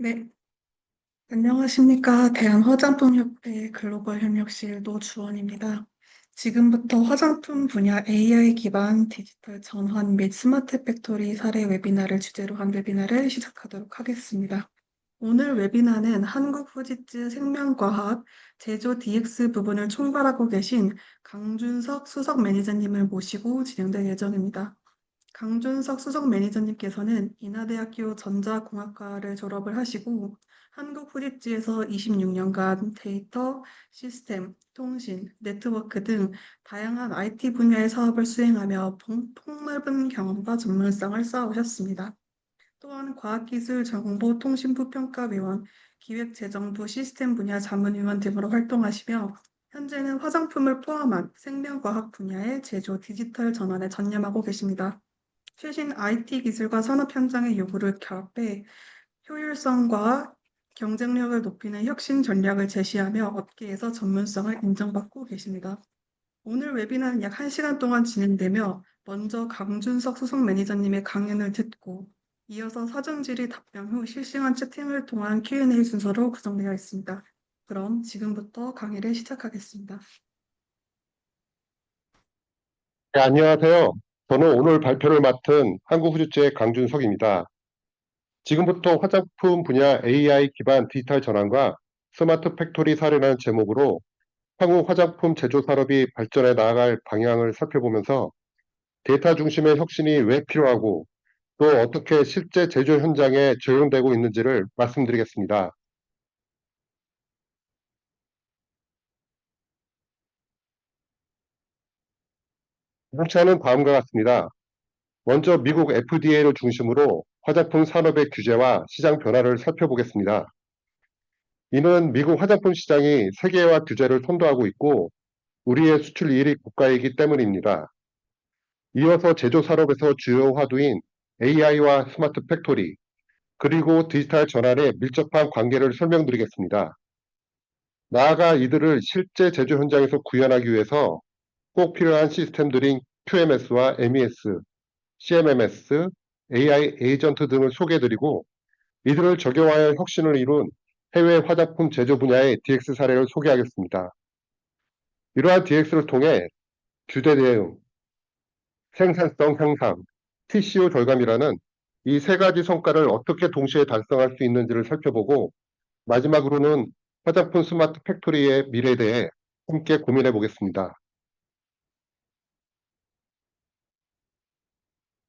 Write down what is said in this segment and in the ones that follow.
네, 안녕하십니까. 대한화장품협회 글로벌협력실 노주원입니다. 지금부터 화장품 분야 AI 기반 디지털 전환 및 스마트 팩토리 사례 웨비나를 주제로 한 웨비나를 시작하도록 하겠습니다. 오늘 웨비나는 한국 후지츠 생명과학 제조 DX 부분을 총괄하고 계신 강준석 수석 매니저님을 모시고 진행될 예정입니다. 강준석 수석 매니저님께서는 인하대학교 전자공학과를 졸업을 하시고 한국 후디지에서 26년간 데이터, 시스템, 통신, 네트워크 등 다양한 IT 분야의 사업을 수행하며 폭넓은 경험과 전문성을 쌓으셨습니다. 또한 과학기술정보통신부 평가위원, 기획재정부 시스템 분야 자문위원 등으로 활동하시며 현재는 화장품을 포함한 생명과학 분야의 제조 디지털 전환에 전념하고 계십니다. 최신 IT 기술과 산업 현장의 요구를 결합해 효율성과 경쟁력을 높이는 혁신 전략을 제시하며 업계에서 전문성을 인정받고 계십니다. 오늘 웨비나는 약 1시간 동안 진행되며 먼저 강준석 수석 매니저님의 강연을 듣고 이어서 사전 질의 답변 후 실시간 채팅을 통한 Q&A 순서로 구성되어 있습니다. 그럼 지금부터 강의를 시작하겠습니다. 네, 안녕하세요. 저는 오늘 발표를 맡은 한국후주츠의 강준석입니다. 지금부터 화장품 분야 AI 기반 디지털 전환과 스마트 팩토리 사례라는 제목으로 한국 화장품 제조 산업이 발전해 나아갈 방향을 살펴보면서 데이터 중심의 혁신이 왜 필요하고 또 어떻게 실제 제조 현장에 적용되고 있는지를 말씀드리겠습니다. 목차는 다음과 같습니다. 먼저 미국 FDA를 중심으로 화장품 산업의 규제와 시장 변화를 살펴보겠습니다. 이는 미국 화장품 시장이 세계화 규제를 선도하고 있고 우리의 수출 1위 국가이기 때문입니다. 이어서 제조 산업에서 주요 화두인 AI와 스마트 팩토리, 그리고 디지털 전환의 밀접한 관계를 설명드리겠습니다. 나아가 이들을 실제 제조 현장에서 구현하기 위해서 꼭 필요한 시스템들인 QMS와 MES, CMMS, AI 에이전트 등을 소개해드리고 이들을 적용하여 혁신을 이룬 해외 화장품 제조 분야의 DX 사례를 소개하겠습니다. 이러한 DX를 통해 규제 대응, 생산성 향상, TCO 절감이라는 이 세 가지 성과를 어떻게 동시에 달성할 수 있는지를 살펴보고 마지막으로는 화장품 스마트 팩토리의 미래에 대해 함께 고민해 보겠습니다.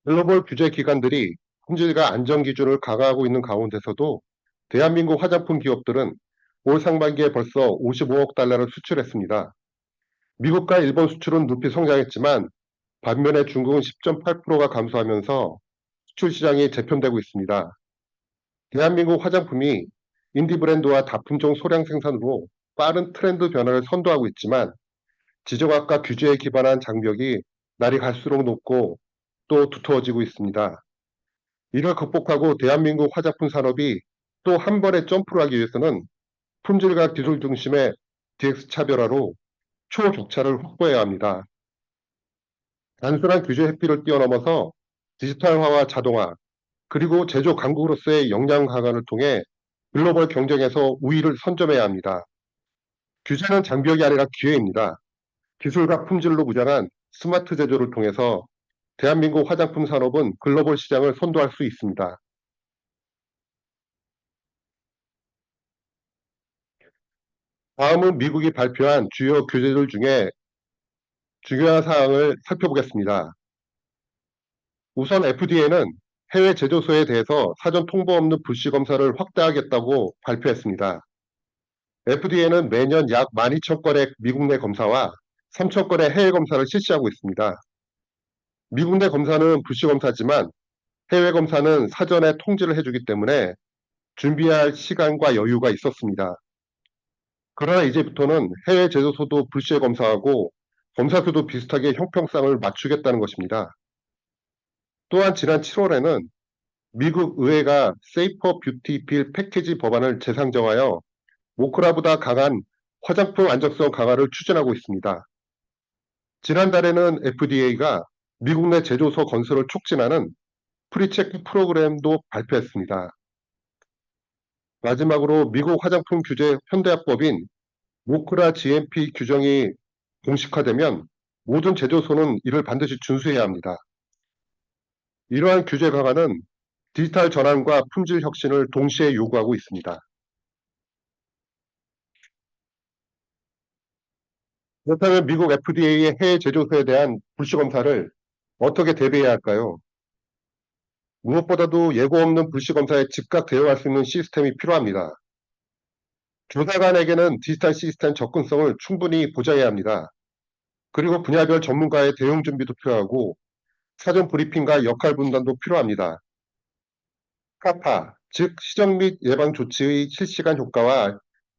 글로벌 규제 기관들이 품질과 안전 기준을 강화하고 있는 가운데서도 대한민국 화장품 기업들은 올 상반기에 벌써 55억 달러를 수출했습니다. 미국과 일본 수출은 높이 성장했지만 반면에 중국은 10.8%가 감소하면서 수출 시장이 재편되고 있습니다. 대한민국 화장품이 인디 브랜드와 다품종 소량 생산으로 빠른 트렌드 변화를 선도하고 있지만 지정학과 규제에 기반한 장벽이 날이 갈수록 높고 또 두터워지고 있습니다. 이를 극복하고 대한민국 화장품 산업이 또 한 번에 점프를 하기 위해서는 품질과 기술 중심의 DX 차별화로 초격차를 확보해야 합니다. 단순한 규제 회피를 뛰어넘어서 디지털화와 자동화, 그리고 제조 강국으로서의 역량 강화를 통해 글로벌 경쟁에서 우위를 선점해야 합니다. 규제는 장벽이 아니라 기회입니다. 기술과 품질로 무장한 스마트 제조를 통해서 대한민국 화장품 산업은 글로벌 시장을 선도할 수 있습니다. 다음은 미국이 발표한 주요 규제들 중에 중요한 사항을 살펴보겠습니다. 우선 FDA는 해외 제조소에 대해서 사전 통보 없는 불시 검사를 확대하겠다고 발표했습니다. FDA는 매년 약 12,000건의 미국 내 검사와 3,000건의 해외 검사를 실시하고 있습니다. 미국 내 검사는 불시 검사지만 해외 검사는 사전에 통지를 해주기 때문에 준비할 시간과 여유가 있었습니다. 그러나 이제부터는 해외 제조소도 불시에 검사하고 검사 수도 비슷하게 형평성을 맞추겠다는 것입니다. 또한 지난 7월에는 미국 의회가 세이퍼 뷰티 빌 패키지 법안을 재상정하여 모크라보다 강한 화장품 안정성 강화를 추진하고 있습니다. 지난달에는 FDA가 미국 내 제조소 건설을 촉진하는 프리체크 프로그램도 발표했습니다. 마지막으로 미국 화장품 규제 현대화법인 모크라 GMP 규정이 공식화되면 모든 제조소는 이를 반드시 준수해야 합니다. 이러한 규제 강화는 디지털 전환과 품질 혁신을 동시에 요구하고 있습니다. 그렇다면 미국 FDA의 해외 제조소에 대한 불시 검사를 어떻게 대비해야 할까요? 무엇보다도 예고 없는 불시 검사에 즉각 대응할 수 있는 시스템이 필요합니다. 조사관에게는 디지털 시스템 접근성을 충분히 보장해야 합니다. 그리고 분야별 전문가의 대응 준비도 필요하고 사전 브리핑과 역할 분담도 필요합니다. 카파, 즉 시정 및 예방 조치의 실시간 효과와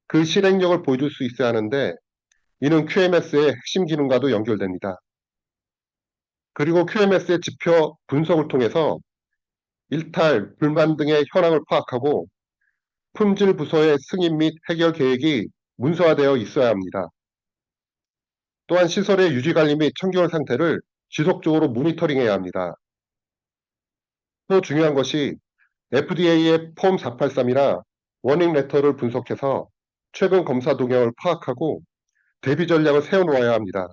그 실행력을 보여줄 수 있어야 하는데 이는 QMS의 핵심 기능과도 연결됩니다. 그리고 QMS의 지표 분석을 통해서 일탈, 불만 등의 현황을 파악하고 품질 부서의 승인 및 해결 계획이 문서화되어 있어야 합니다. 또한 시설의 유지 관리 및 청결 상태를 지속적으로 모니터링해야 합니다. 또 중요한 것이 FDA의 폼 483이나 워닝 레터를 분석해서 최근 검사 동향을 파악하고 대비 전략을 세워놓아야 합니다.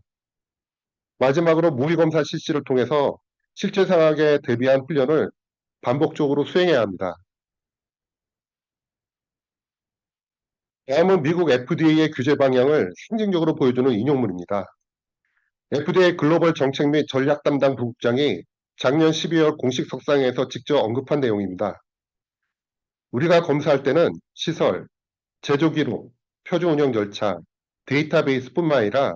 마지막으로 모의 검사 실시를 통해서 실제 상황에 대비한 훈련을 반복적으로 수행해야 합니다. 다음은 미국 FDA의 규제 방향을 상징적으로 보여주는 인용문입니다. FDA 글로벌 정책 및 전략 담당 부국장이 작년 12월 공식 석상에서 직접 언급한 내용입니다. 우리가 검사할 때는 시설, 제조 기록, 표준 운영 절차, 데이터베이스뿐만 아니라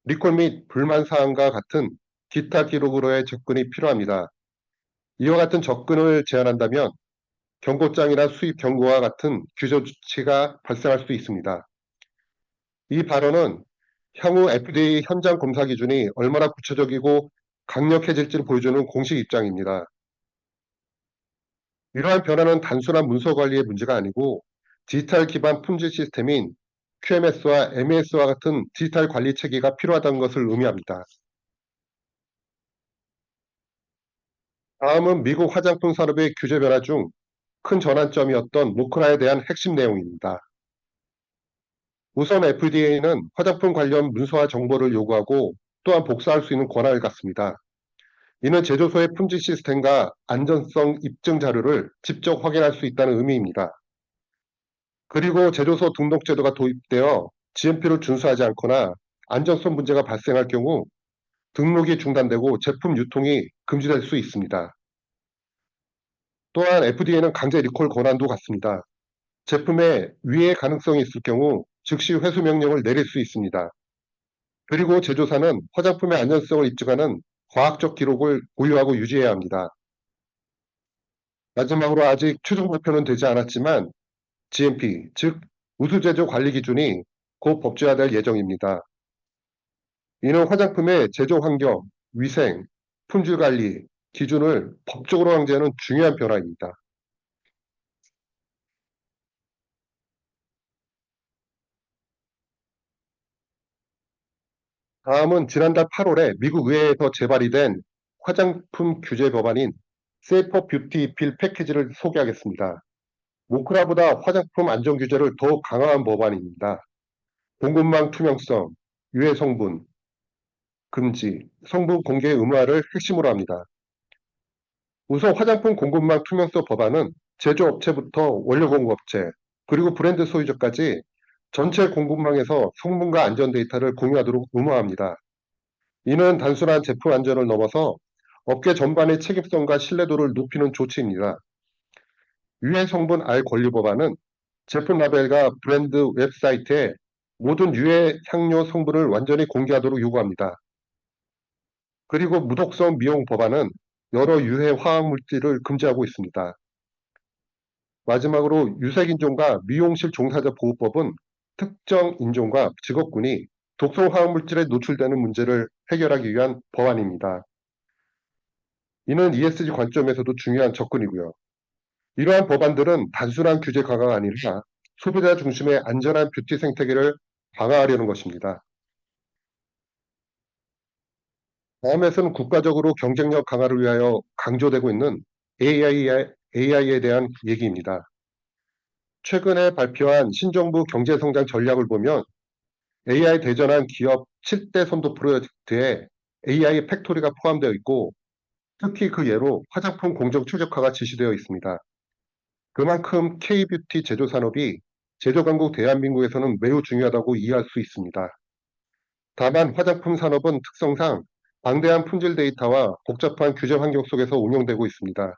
리콜 및 불만 사항과 같은 기타 기록으로의 접근이 필요합니다. 이와 같은 접근을 제한한다면 경고장이나 수입 경고와 같은 규제 조치가 발생할 수 있습니다. 이 발언은 향후 FDA 현장 검사 기준이 얼마나 구체적이고 강력해질지를 보여주는 공식 입장입니다. 이러한 변화는 단순한 문서 관리의 문제가 아니고 디지털 기반 품질 시스템인 QMS와 MES와 같은 디지털 관리 체계가 필요하다는 것을 의미합니다. 다음은 미국 화장품 산업의 규제 변화 중 큰 전환점이었던 모크라에 대한 핵심 내용입니다. 우선 FDA는 화장품 관련 문서화 정보를 요구하고 또한 복사할 수 있는 권한을 갖습니다. 이는 제조소의 품질 시스템과 안전성 입증 자료를 직접 확인할 수 있다는 의미입니다. 그리고 제조소 등록 제도가 도입되어 GMP를 준수하지 않거나 안전성 문제가 발생할 경우 등록이 중단되고 제품 유통이 금지될 수 있습니다. 또한 FDA는 강제 리콜 권한도 갖습니다. 제품에 위해 가능성이 있을 경우 즉시 회수 명령을 내릴 수 있습니다. 그리고 제조사는 화장품의 안전성을 입증하는 과학적 기록을 보유하고 유지해야 합니다. 마지막으로 아직 최종 발표는 되지 않았지만 GMP, 즉 우수제조 관리 기준이 곧 법제화될 예정입니다. 이는 화장품의 제조 환경, 위생, 품질 관리 기준을 법적으로 강제하는 중요한 변화입니다. 다음은 지난달 8월에 미국 의회에서 제발이 된 화장품 규제 법안인 세이퍼 뷰티 빌 패키지를 소개하겠습니다. 모크라보다 화장품 안전 규제를 더욱 강화한 법안입니다. 공급망 투명성, 유해 성분, 금지, 성분 공개 의무화를 핵심으로 합니다. 우선 화장품 공급망 투명성 법안은 제조업체부터 원료 공급업체, 그리고 브랜드 소유자까지 전체 공급망에서 성분과 안전 데이터를 공유하도록 의무화합니다. 이는 단순한 제품 안전을 넘어서 업계 전반의 책임성과 신뢰도를 높이는 조치입니다. 유해 성분 알 권리 법안은 제품 라벨과 브랜드 웹사이트에 모든 유해 향료 성분을 완전히 공개하도록 요구합니다. 그리고 무독성 미용 법안은 여러 유해 화학 물질을 금지하고 있습니다. 마지막으로 유색인종과 미용실 종사자 보호법은 특정 인종과 직업군이 독성 화학 물질에 노출되는 문제를 해결하기 위한 법안입니다. 이는 ESG 관점에서도 중요한 접근이고요. 이러한 법안들은 단순한 규제 강화가 아니라 소비자 중심의 안전한 뷰티 생태계를 강화하려는 것입니다. 다음에서는 국가적으로 경쟁력 강화를 위하여 강조되고 있는 AI에 대한 얘기입니다. 최근에 발표한 신정부 경제성장 전략을 보면 AI 대전환 기업 7대 선도 프로젝트에 AI 팩토리가 포함되어 있고 특히 그 예로 화장품 공정 최적화가 지시되어 있습니다. 그만큼 K뷰티 제조 산업이 제조 강국 대한민국에서는 매우 중요하다고 이해할 수 있습니다. 다만 화장품 산업은 특성상 방대한 품질 데이터와 복잡한 규제 환경 속에서 운영되고 있습니다.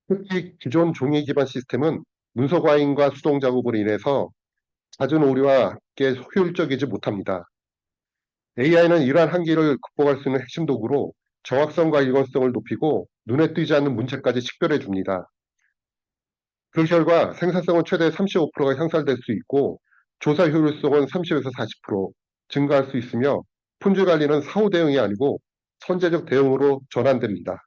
특히 기존 종이 기반 시스템은 문서 과잉과 수동 작업으로 인해서 잦은 오류와 함께 효율적이지 못합니다. AI는 이러한 한계를 극복할 수 있는 핵심 도구로 정확성과 일관성을 높이고 눈에 띄지 않는 문제까지 식별해 줍니다. 그 결과 생산성은 최대 35%가 향상될 수 있고 조사 효율성은 30에서 40% 증가할 수 있으며 품질 관리는 사후 대응이 아니고 선제적 대응으로 전환됩니다.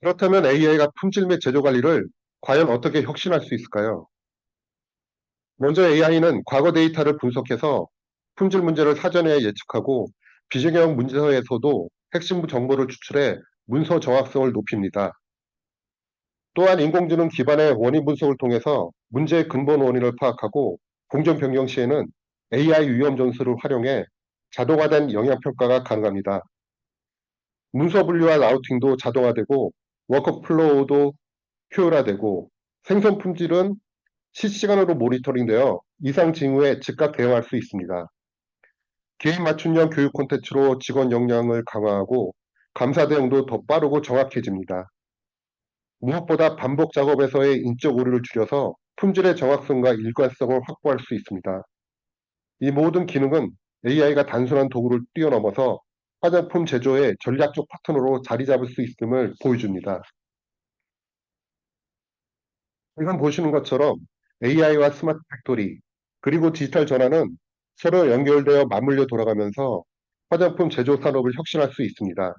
그렇다면 AI가 품질 및 제조 관리를 과연 어떻게 혁신할 수 있을까요? 먼저 AI는 과거 데이터를 분석해서 품질 문제를 사전에 예측하고 비정형 문서에서도 핵심 정보를 추출해 문서 정확성을 높입니다. 또한 인공지능 기반의 원인 분석을 통해서 문제의 근본 원인을 파악하고 공정 변경 시에는 AI 위험 전술을 활용해 자동화된 영향 평가가 가능합니다. 문서 분류와 라우팅도 자동화되고 워크플로우도 효율화되고 생선 품질은 실시간으로 모니터링되어 이상 징후에 즉각 대응할 수 있습니다. 개인 맞춤형 교육 콘텐츠로 직원 역량을 강화하고 감사 대응도 더 빠르고 정확해집니다. 무엇보다 반복 작업에서의 인적 오류를 줄여서 품질의 정확성과 일관성을 확보할 수 있습니다. 이 모든 기능은 AI가 단순한 도구를 뛰어넘어서 화장품 제조의 전략적 파트너로 자리 잡을 수 있음을 보여줍니다. 지금 보시는 것처럼 AI와 스마트 팩토리, 그리고 디지털 전환은 서로 연결되어 맞물려 돌아가면서 화장품 제조 산업을 혁신할 수 있습니다.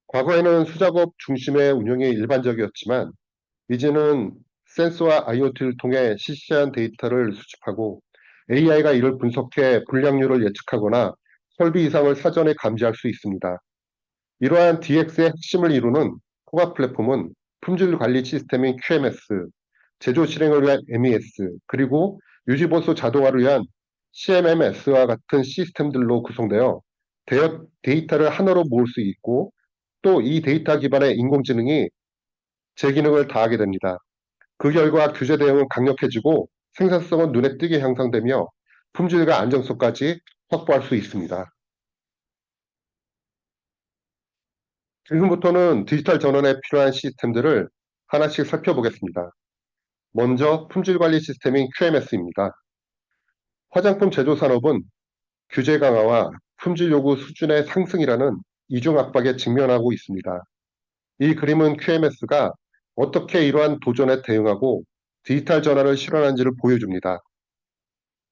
과거에는 수작업 중심의 운영이 일반적이었지만 이제는 센서와 IoT를 통해 실시간 데이터를 수집하고 AI가 이를 분석해 불량률을 예측하거나 설비 이상을 사전에 감지할 수 있습니다. 이러한 DX의 핵심을 이루는 코가 플랫폼은 품질 관리 시스템인 QMS, 제조 실행을 위한 MES, 그리고 유지보수 자동화를 위한 CMMS와 같은 시스템들로 구성되어 데이터를 하나로 모을 수 있고 또 이 데이터 기반의 인공지능이 제 기능을 다하게 됩니다. 그 결과 규제 대응은 강력해지고 생산성은 눈에 띄게 향상되며 품질과 안정성까지 확보할 수 있습니다. 지금부터는 디지털 전환에 필요한 시스템들을 하나씩 살펴보겠습니다. 먼저 품질 관리 시스템인 QMS입니다. 화장품 제조 산업은 규제 강화와 품질 요구 수준의 상승이라는 이중 압박에 직면하고 있습니다. 이 그림은 QMS가 어떻게 이러한 도전에 대응하고 디지털 전환을 실현하는지를 보여줍니다.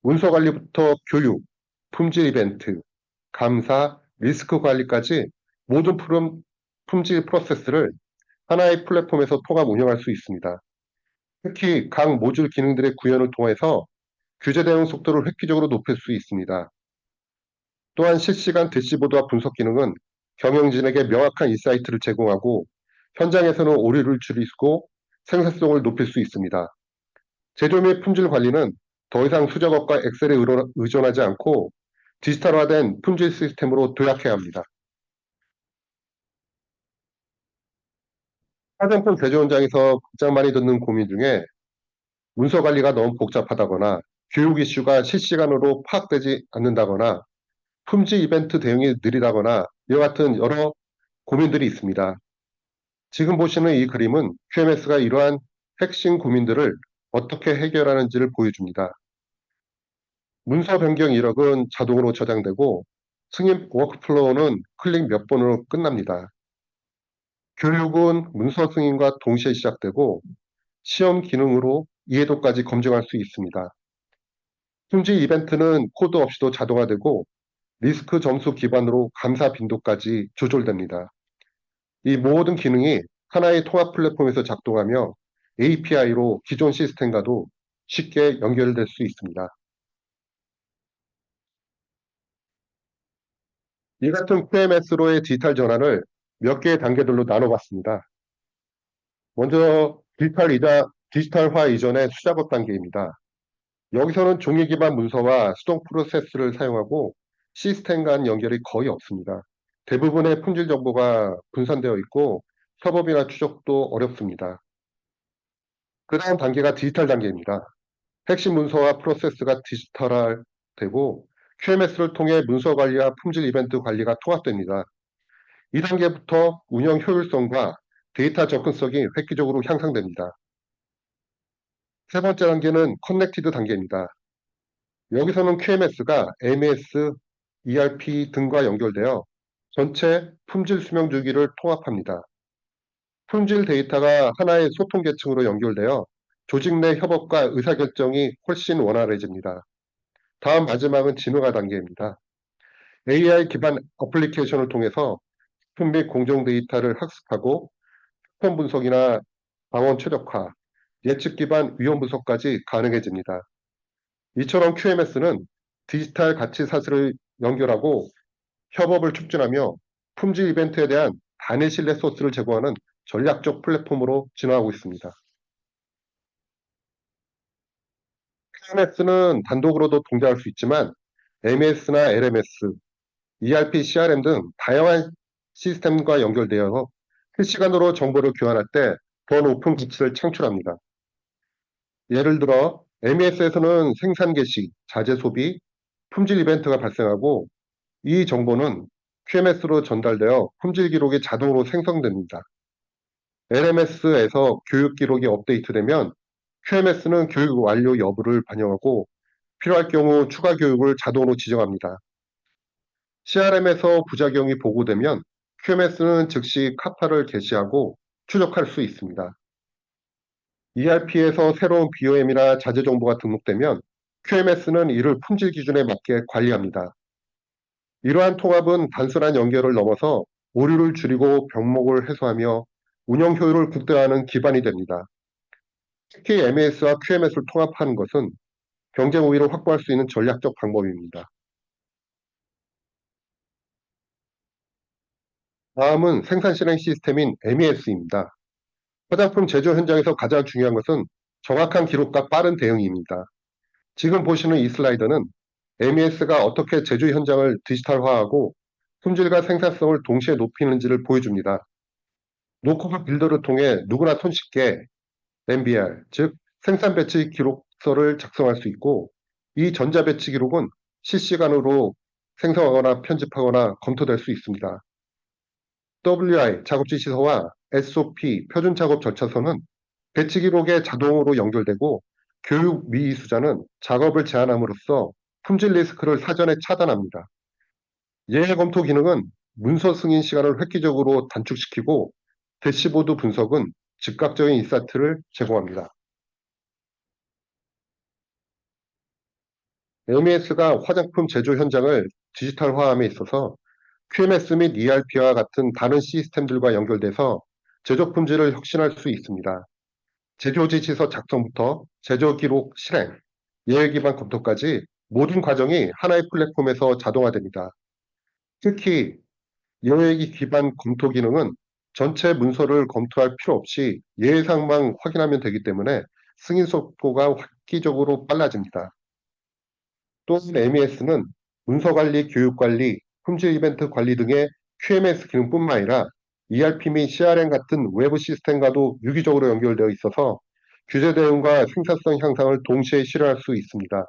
문서 관리부터 교육, 품질 이벤트, 감사, 리스크 관리까지 모든 품질 프로세스를 하나의 플랫폼에서 통합 운영할 수 있습니다. 특히 각 모듈 기능들의 구현을 통해서 규제 대응 속도를 획기적으로 높일 수 있습니다. 또한 실시간 대시보드와 분석 기능은 경영진에게 명확한 인사이트를 제공하고 현장에서는 오류를 줄이고 생산성을 높일 수 있습니다. 제조 및 품질 관리는 더 이상 수작업과 엑셀에 의존하지 않고 디지털화된 품질 시스템으로 도약해야 합니다. 화장품 제조 현장에서 가장 많이 듣는 고민 중에 문서 관리가 너무 복잡하다거나 교육 이슈가 실시간으로 파악되지 않는다거나 품질 이벤트 대응이 느리다거나 이와 같은 여러 고민들이 있습니다. 지금 보시는 이 그림은 QMS가 이러한 핵심 고민들을 어떻게 해결하는지를 보여줍니다. 문서 변경 이력은 자동으로 저장되고 승인 워크플로우는 클릭 몇 번으로 끝납니다. 교육은 문서 승인과 동시에 시작되고 시험 기능으로 이해도까지 검증할 수 있습니다. 품질 이벤트는 코드 없이도 자동화되고 리스크 점수 기반으로 감사 빈도까지 조절됩니다. 이 모든 기능이 하나의 통합 플랫폼에서 작동하며 API로 기존 시스템과도 쉽게 연결될 수 있습니다. 이 같은 QMS로의 디지털 전환을 몇 개의 단계들로 나눠봤습니다. 먼저 디지털화 이전의 수작업 단계입니다. 여기서는 종이 기반 문서와 수동 프로세스를 사용하고 시스템 간 연결이 거의 없습니다. 대부분의 품질 정보가 분산되어 있고 협업이나 추적도 어렵습니다. 그 다음 단계가 디지털 단계입니다. 핵심 문서와 프로세스가 디지털화되고 QMS를 통해 문서 관리와 품질 이벤트 관리가 통합됩니다. 이 단계부터 운영 효율성과 데이터 접근성이 획기적으로 향상됩니다. 세 번째 단계는 커넥티드 단계입니다. 여기서는 QMS가 MES, ERP 등과 연결되어 전체 품질 수명 주기를 통합합니다. 품질 데이터가 하나의 소통 계층으로 연결되어 조직 내 협업과 의사결정이 훨씬 원활해집니다. 다음 마지막은 진화가 단계입니다. AI 기반 어플리케이션을 통해서 식품 및 공정 데이터를 학습하고 패턴 분석이나 방원 최적화, 예측 기반 위험 분석까지 가능해집니다. 이처럼 QMS는 디지털 가치 사슬을 연결하고 협업을 촉진하며 품질 이벤트에 대한 단일 신뢰 소스를 제공하는 전략적 플랫폼으로 진화하고 있습니다. QMS는 단독으로도 동작할 수 있지만 MES나 LMS, ERP, CRM 등 다양한 시스템과 연결되어 실시간으로 정보를 교환할 때 더 높은 가치를 창출합니다. 예를 들어 MES에서는 생산 개시, 자재 소비, 품질 이벤트가 발생하고 이 정보는 QMS로 전달되어 품질 기록이 자동으로 생성됩니다. LMS에서 교육 기록이 업데이트되면 QMS는 교육 완료 여부를 반영하고 필요할 경우 추가 교육을 자동으로 지정합니다. CRM에서 부작용이 보고되면 QMS는 즉시 카파를 게시하고 추적할 수 있습니다. ERP에서 새로운 BOM이나 자재 정보가 등록되면 QMS는 이를 품질 기준에 맞게 관리합니다. 이러한 통합은 단순한 연결을 넘어서 오류를 줄이고 병목을 해소하며 운영 효율을 극대화하는 기반이 됩니다. 특히 MES와 QMS를 통합하는 것은 경쟁 우위를 확보할 수 있는 전략적 방법입니다. 다음은 생산 실행 시스템인 MES입니다. 화장품 제조 현장에서 가장 중요한 것은 정확한 기록과 빠른 대응입니다. 지금 보시는 이 슬라이드는 MES가 어떻게 제조 현장을 디지털화하고 품질과 생산성을 동시에 높이는지를 보여줍니다. 노코드 빌더를 통해 누구나 손쉽게 MBR, 즉 생산 배치 기록서를 작성할 수 있고 이 전자 배치 기록은 실시간으로 생성하거나 편집하거나 검토될 수 있습니다. WI 작업 지시서와 SOP 표준 작업 절차서는 배치 기록에 자동으로 연결되고 교육 미이수자는 작업을 제한함으로써 품질 리스크를 사전에 차단합니다. 예외 검토 기능은 문서 승인 시간을 획기적으로 단축시키고 대시보드 분석은 즉각적인 인사이트를 제공합니다. MES가 화장품 제조 현장을 디지털화함에 있어서 QMS 및 ERP와 같은 다른 시스템들과 연결돼서 제조 품질을 혁신할 수 있습니다. 제조 지시서 작성부터 제조 기록 실행, 예외 기반 검토까지 모든 과정이 하나의 플랫폼에서 자동화됩니다. 특히 예외 기반 검토 기능은 전체 문서를 검토할 필요 없이 예외사항만 확인하면 되기 때문에 승인 속도가 획기적으로 빨라집니다. 또한 MES는 문서 관리, 교육 관리, 품질 이벤트 관리 등의 QMS 기능뿐만 아니라 ERP 및 CRM 같은 외부 시스템과도 유기적으로 연결되어 있어서 규제 대응과 생산성 향상을 동시에 실현할 수 있습니다.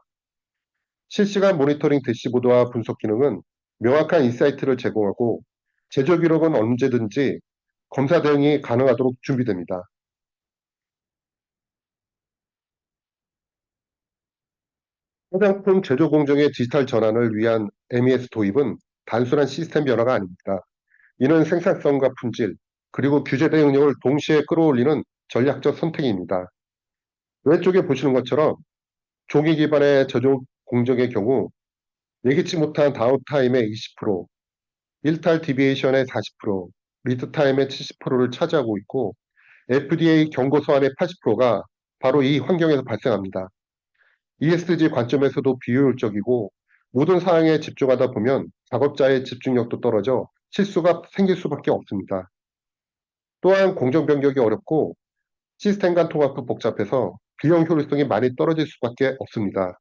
실시간 모니터링 대시보드와 분석 기능은 명확한 인사이트를 제공하고 제조 기록은 언제든지 검사 대응이 가능하도록 준비됩니다. 화장품 제조 공정의 디지털 전환을 위한 MES 도입은 단순한 시스템 변화가 아닙니다. 이는 생산성과 품질, 그리고 규제 대응력을 동시에 끌어올리는 전략적 선택입니다. 왼쪽에 보시는 것처럼 종이 기반의 제조 공정의 경우 예기치 못한 다운타임의 20%, 일탈 디비에이션의 40%, 리드 타임의 70%를 차지하고 있고 FDA 경고 소환의 80%가 바로 이 환경에서 발생합니다. ESG 관점에서도 비효율적이고 모든 사항에 집중하다 보면 작업자의 집중력도 떨어져 실수가 생길 수밖에 없습니다. 또한 공정 변경이 어렵고 시스템 간 통합도 복잡해서 비용 효율성이 많이 떨어질 수밖에 없습니다.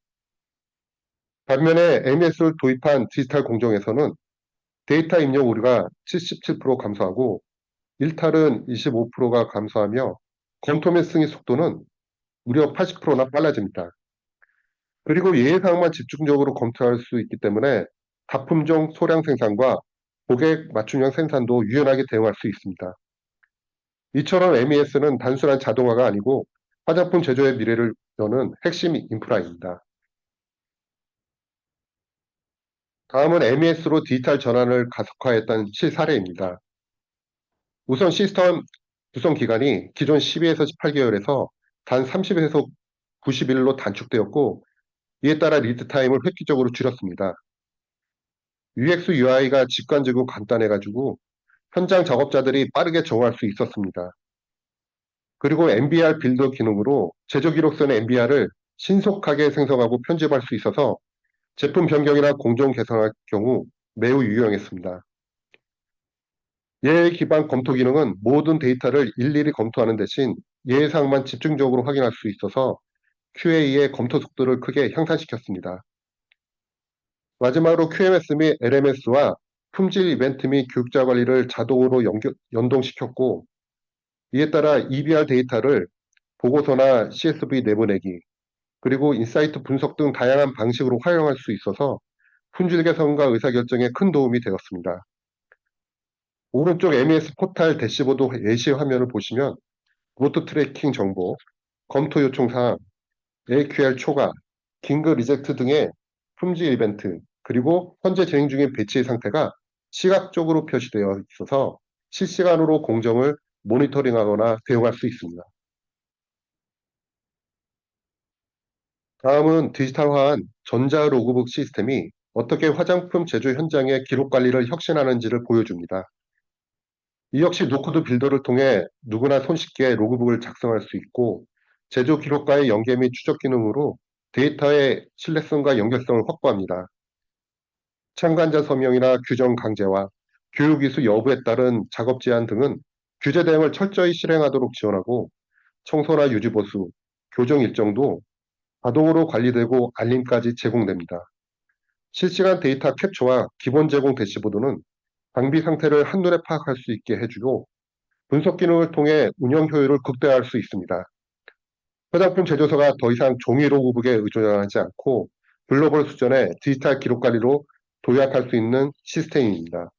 반면에 MES를 도입한 디지털 공정에서는 데이터 입력 오류가 77% 감소하고 일탈은 25%가 감소하며 검토 및 승인 속도는 무려 80%나 빨라집니다. 그리고 예외사항만 집중적으로 검토할 수 있기 때문에 다품종 소량 생산과 고객 맞춤형 생산도 유연하게 대응할 수 있습니다. 이처럼 MES는 단순한 자동화가 아니고 화장품 제조의 미래를 여는 핵심 인프라입니다. 다음은 MES로 디지털 전환을 가속화했던 실사례입니다. 우선 시스템 구성 기간이 기존 12에서 18개월에서 단 30에서 90일로 단축되었고, 이에 따라 리드 타임을 획기적으로 줄였습니다. UX, UI가 직관적이고 간단해가지고 현장 작업자들이 빠르게 적응할 수 있었습니다. 그리고 MBR 빌더 기능으로 제조 기록선의 MBR을 신속하게 생성하고 편집할 수 있어서 제품 변경이나 공정 개선할 경우 매우 유용했습니다. 예외 기반 검토 기능은 모든 데이터를 일일이 검토하는 대신 예외사항만 집중적으로 확인할 수 있어서 QA의 검토 속도를 크게 향상시켰습니다. 마지막으로 QMS 및 LMS와 품질 이벤트 및 교육자 관리를 자동으로 연동시켰고, 이에 따라 EBR 데이터를 보고서나 CSV 내보내기, 그리고 인사이트 분석 등 다양한 방식으로 활용할 수 있어서 품질 개선과 의사결정에 큰 도움이 되었습니다. 오른쪽 MES 포탈 대시보드 예시 화면을 보시면 로트 트래킹 정보, 검토 요청 사항, AQR 초과, 긴급 리젝트 등의 품질 이벤트, 그리고 현재 진행 중인 배치 상태가 시각적으로 표시되어 있어서 실시간으로 공정을 모니터링하거나 대응할 수 있습니다. 다음은 디지털화한 전자 로그북 시스템이 어떻게 화장품 제조 현장의 기록 관리를 혁신하는지를 보여줍니다. 이 역시 노코드 빌더를 통해 누구나 손쉽게 로그북을 작성할 수 있고, 제조 기록과의 연계 및 추적 기능으로 데이터의 신뢰성과 연결성을 확보합니다. 참관자 서명이나 규정 강제화, 교육 이수 여부에 따른 작업 제한 등은 규제 대응을 철저히 실행하도록 지원하고, 청소나 유지 보수, 교정 일정도 자동으로 관리되고 알림까지 제공됩니다. 실시간 데이터 캡처와 기본 제공 대시보드는 장비 상태를 한눈에 파악할 수 있게 해주고, 분석 기능을 통해 운영 효율을 극대화할 수 있습니다. 화장품 제조사가 더 이상 종이 로그북에 의존하지 않고 글로벌 수준의 디지털 기록 관리로 도약할 수 있는 시스템입니다.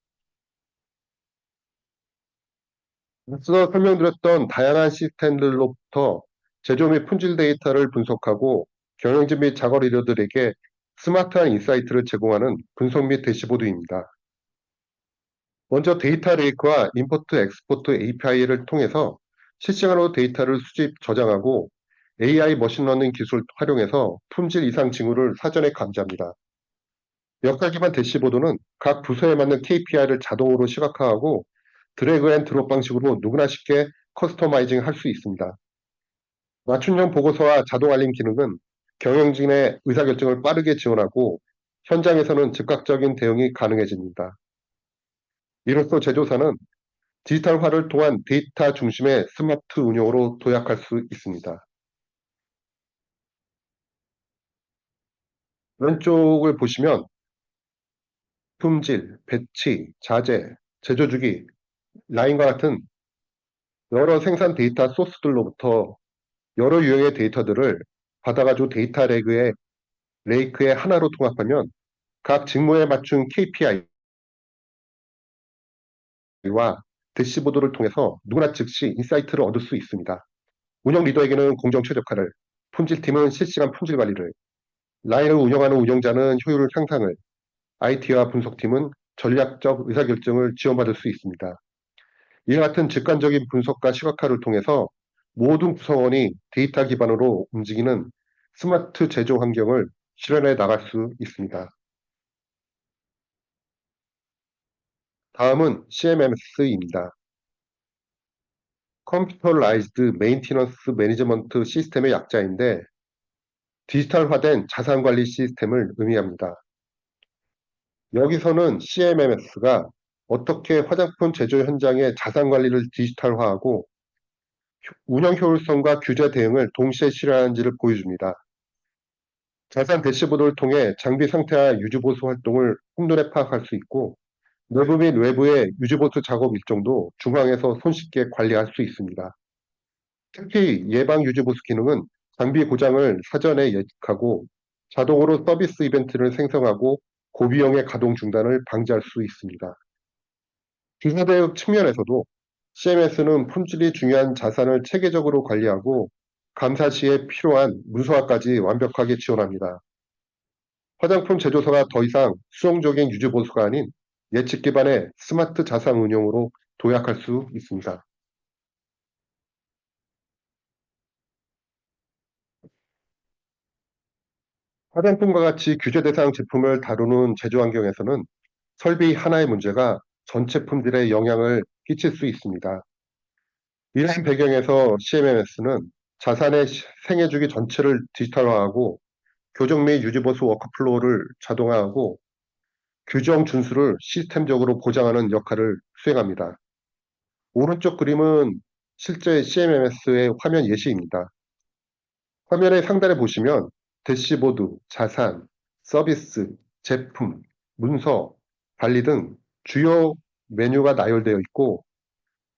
앞서 설명드렸던 다양한 시스템들로부터 제조 및 품질 데이터를 분석하고 경영진 및 작업 리더들에게 스마트한 인사이트를 제공하는 분석 및 대시보드입니다. 먼저 데이터 레이크와 임포트 엑스포트 API를 통해서 실시간으로 데이터를 수집, 저장하고 AI 머신러닝 기술을 활용해서 품질 이상 징후를 사전에 감지합니다. 역할 기반 대시보드는 각 부서에 맞는 KPI를 자동으로 시각화하고 드래그 앤 드롭 방식으로 누구나 쉽게 커스터마이징 할 수 있습니다. 맞춤형 보고서와 자동 알림 기능은 경영진의 의사결정을 빠르게 지원하고 현장에서는 즉각적인 대응이 가능해집니다. 이로써 제조사는 디지털화를 통한 데이터 중심의 스마트 운영으로 도약할 수 있습니다. 왼쪽을 보시면 품질, 배치, 자재, 제조 주기, 라인과 같은 여러 생산 데이터 소스들로부터 여러 유형의 데이터들을 받아가지고 데이터 레이크의 하나로 통합하면 각 직무에 맞춘 KPI와 대시보드를 통해서 누구나 즉시 인사이트를 얻을 수 있습니다. 운영 리더에게는 공정 최적화를, 품질팀은 실시간 품질 관리를, 라인을 운영하는 운영자는 효율 향상을, IT와 분석팀은 전략적 의사결정을 지원받을 수 있습니다. 이와 같은 직관적인 분석과 시각화를 통해서 모든 구성원이 데이터 기반으로 움직이는 스마트 제조 환경을 실현해 나갈 수 있습니다. 다음은 CMMS입니다. 컴퓨터라이즈드 메인티넌스 매니지먼트 시스템의 약자인데 디지털화된 자산관리 시스템을 의미합니다. 여기서는 CMMS가 어떻게 화장품 제조 현장의 자산관리를 디지털화하고 운영 효율성과 규제 대응을 동시에 실현하는지를 보여줍니다. 자산 대시보드를 통해 장비 상태와 유지보수 활동을 한눈에 파악할 수 있고, 내부 및 외부의 유지보수 작업 일정도 중앙에서 손쉽게 관리할 수 있습니다. 특히 예방 유지보수 기능은 장비 고장을 사전에 예측하고 자동으로 서비스 이벤트를 생성하고 고비용의 가동 중단을 방지할 수 있습니다. 기사대응 측면에서도 CMS는 품질이 중요한 자산을 체계적으로 관리하고 감사 시에 필요한 문서화까지 완벽하게 지원합니다. 화장품 제조사가 더 이상 수동적인 유지 보수가 아닌 예측 기반의 스마트 자산 운용으로 도약할 수 있습니다. 화장품과 같이 규제 대상 제품을 다루는 제조 환경에서는 설비 하나의 문제가 전체 품질에 영향을 끼칠 수 있습니다. 이러한 배경에서 CMMS는 자산의 생애 주기 전체를 디지털화하고 교정 및 유지보수 워크플로우를 자동화하고 규정 준수를 시스템적으로 보장하는 역할을 수행합니다. 오른쪽 그림은 실제 CMMS의 화면 예시입니다. 화면의 상단에 보시면 대시보드, 자산, 서비스, 제품, 문서, 관리 등 주요 메뉴가 나열되어 있고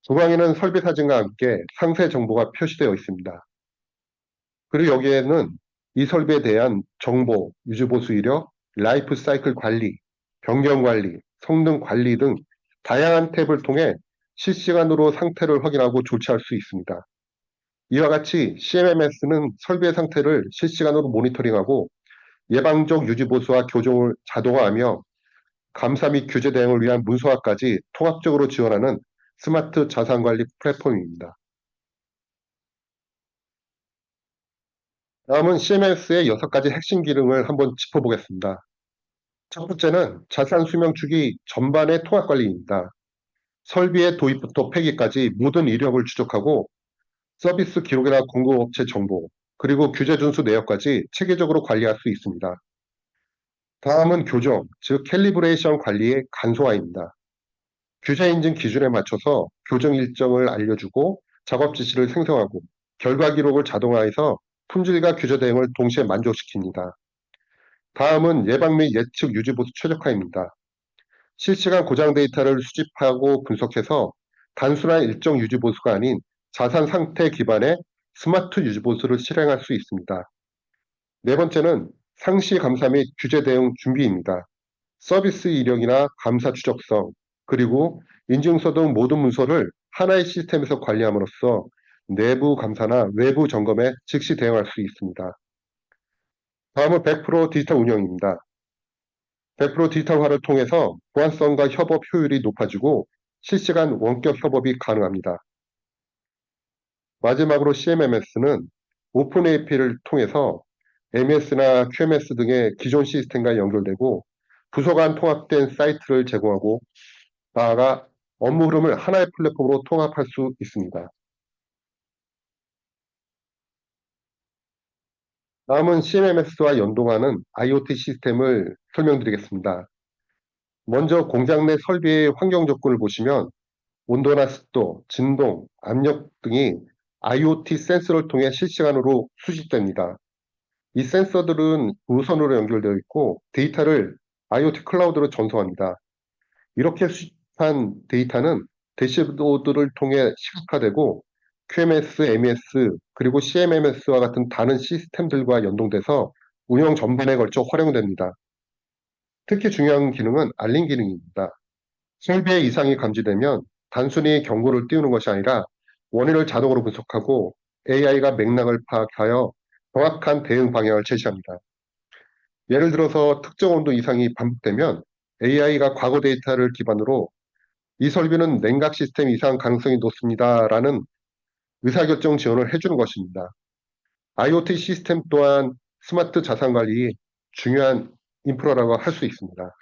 중앙에는 설비 사진과 함께 상세 정보가 표시되어 있습니다. 그리고 여기에는 이 설비에 대한 정보, 유지보수 이력, 라이프 사이클 관리, 변경 관리, 성능 관리 등 다양한 탭을 통해 실시간으로 상태를 확인하고 조치할 수 있습니다. 이와 같이 CMMS는 설비의 상태를 실시간으로 모니터링하고 예방적 유지보수와 교정을 자동화하며 감사 및 규제 대응을 위한 문서화까지 통합적으로 지원하는 스마트 자산관리 플랫폼입니다. 다음은 CMS의 6가지 핵심 기능을 한번 짚어보겠습니다. 첫 번째는 자산 수명 주기 전반의 통합 관리입니다. 설비의 도입부터 폐기까지 모든 이력을 추적하고 서비스 기록이나 공급업체 정보, 그리고 규제 준수 내역까지 체계적으로 관리할 수 있습니다. 다음은 교정, 즉 캘리브레이션 관리의 간소화입니다. 규제 인증 기준에 맞춰서 교정 일정을 알려주고 작업 지시를 생성하고 결과 기록을 자동화해서 품질과 규제 대응을 동시에 만족시킵니다. 다음은 예방 및 예측 유지보수 최적화입니다. 실시간 고장 데이터를 수집하고 분석해서 단순한 일정 유지보수가 아닌 자산 상태 기반의 스마트 유지보수를 실행할 수 있습니다. 네 번째는 상시 감사 및 규제 대응 준비입니다. 서비스 이력이나 감사 추적성, 그리고 인증서 등 모든 문서를 하나의 시스템에서 관리함으로써 내부 감사나 외부 점검에 즉시 대응할 수 있습니다. 다음은 100% 디지털 운영입니다. 100% 디지털화를 통해서 보안성과 협업 효율이 높아지고 실시간 원격 협업이 가능합니다. 마지막으로 CMMS는 오픈 API를 통해서 MES나 QMS 등의 기존 시스템과 연결되고 부서 간 통합된 사이트를 제공하고 나아가 업무 흐름을 하나의 플랫폼으로 통합할 수 있습니다. 다음은 CMMS와 연동하는 IoT 시스템을 설명드리겠습니다. 먼저 공장 내 설비의 환경 조건을 보시면 온도나 습도, 진동, 압력 등이 IoT 센서를 통해 실시간으로 수집됩니다. 이 센서들은 무선으로 연결되어 있고 데이터를 IoT 클라우드로 전송합니다. 이렇게 수집한 데이터는 대시보드를 통해 시각화되고 QMS, MES, 그리고 CMMS와 같은 다른 시스템들과 연동돼서 운영 전반에 걸쳐 활용됩니다. 특히 중요한 기능은 알림 기능입니다. 설비에 이상이 감지되면 단순히 경고를 띄우는 것이 아니라 원인을 자동으로 분석하고 AI가 맥락을 파악하여 정확한 대응 방향을 제시합니다. 예를 들어서 특정 온도 이상이 반복되면 AI가 과거 데이터를 기반으로 이 설비는 냉각 시스템 이상 가능성이 높습니다라는 의사결정 지원을 해주는 것입니다. IoT 시스템 또한 스마트 자산 관리 중요한 인프라라고 할 수 있습니다.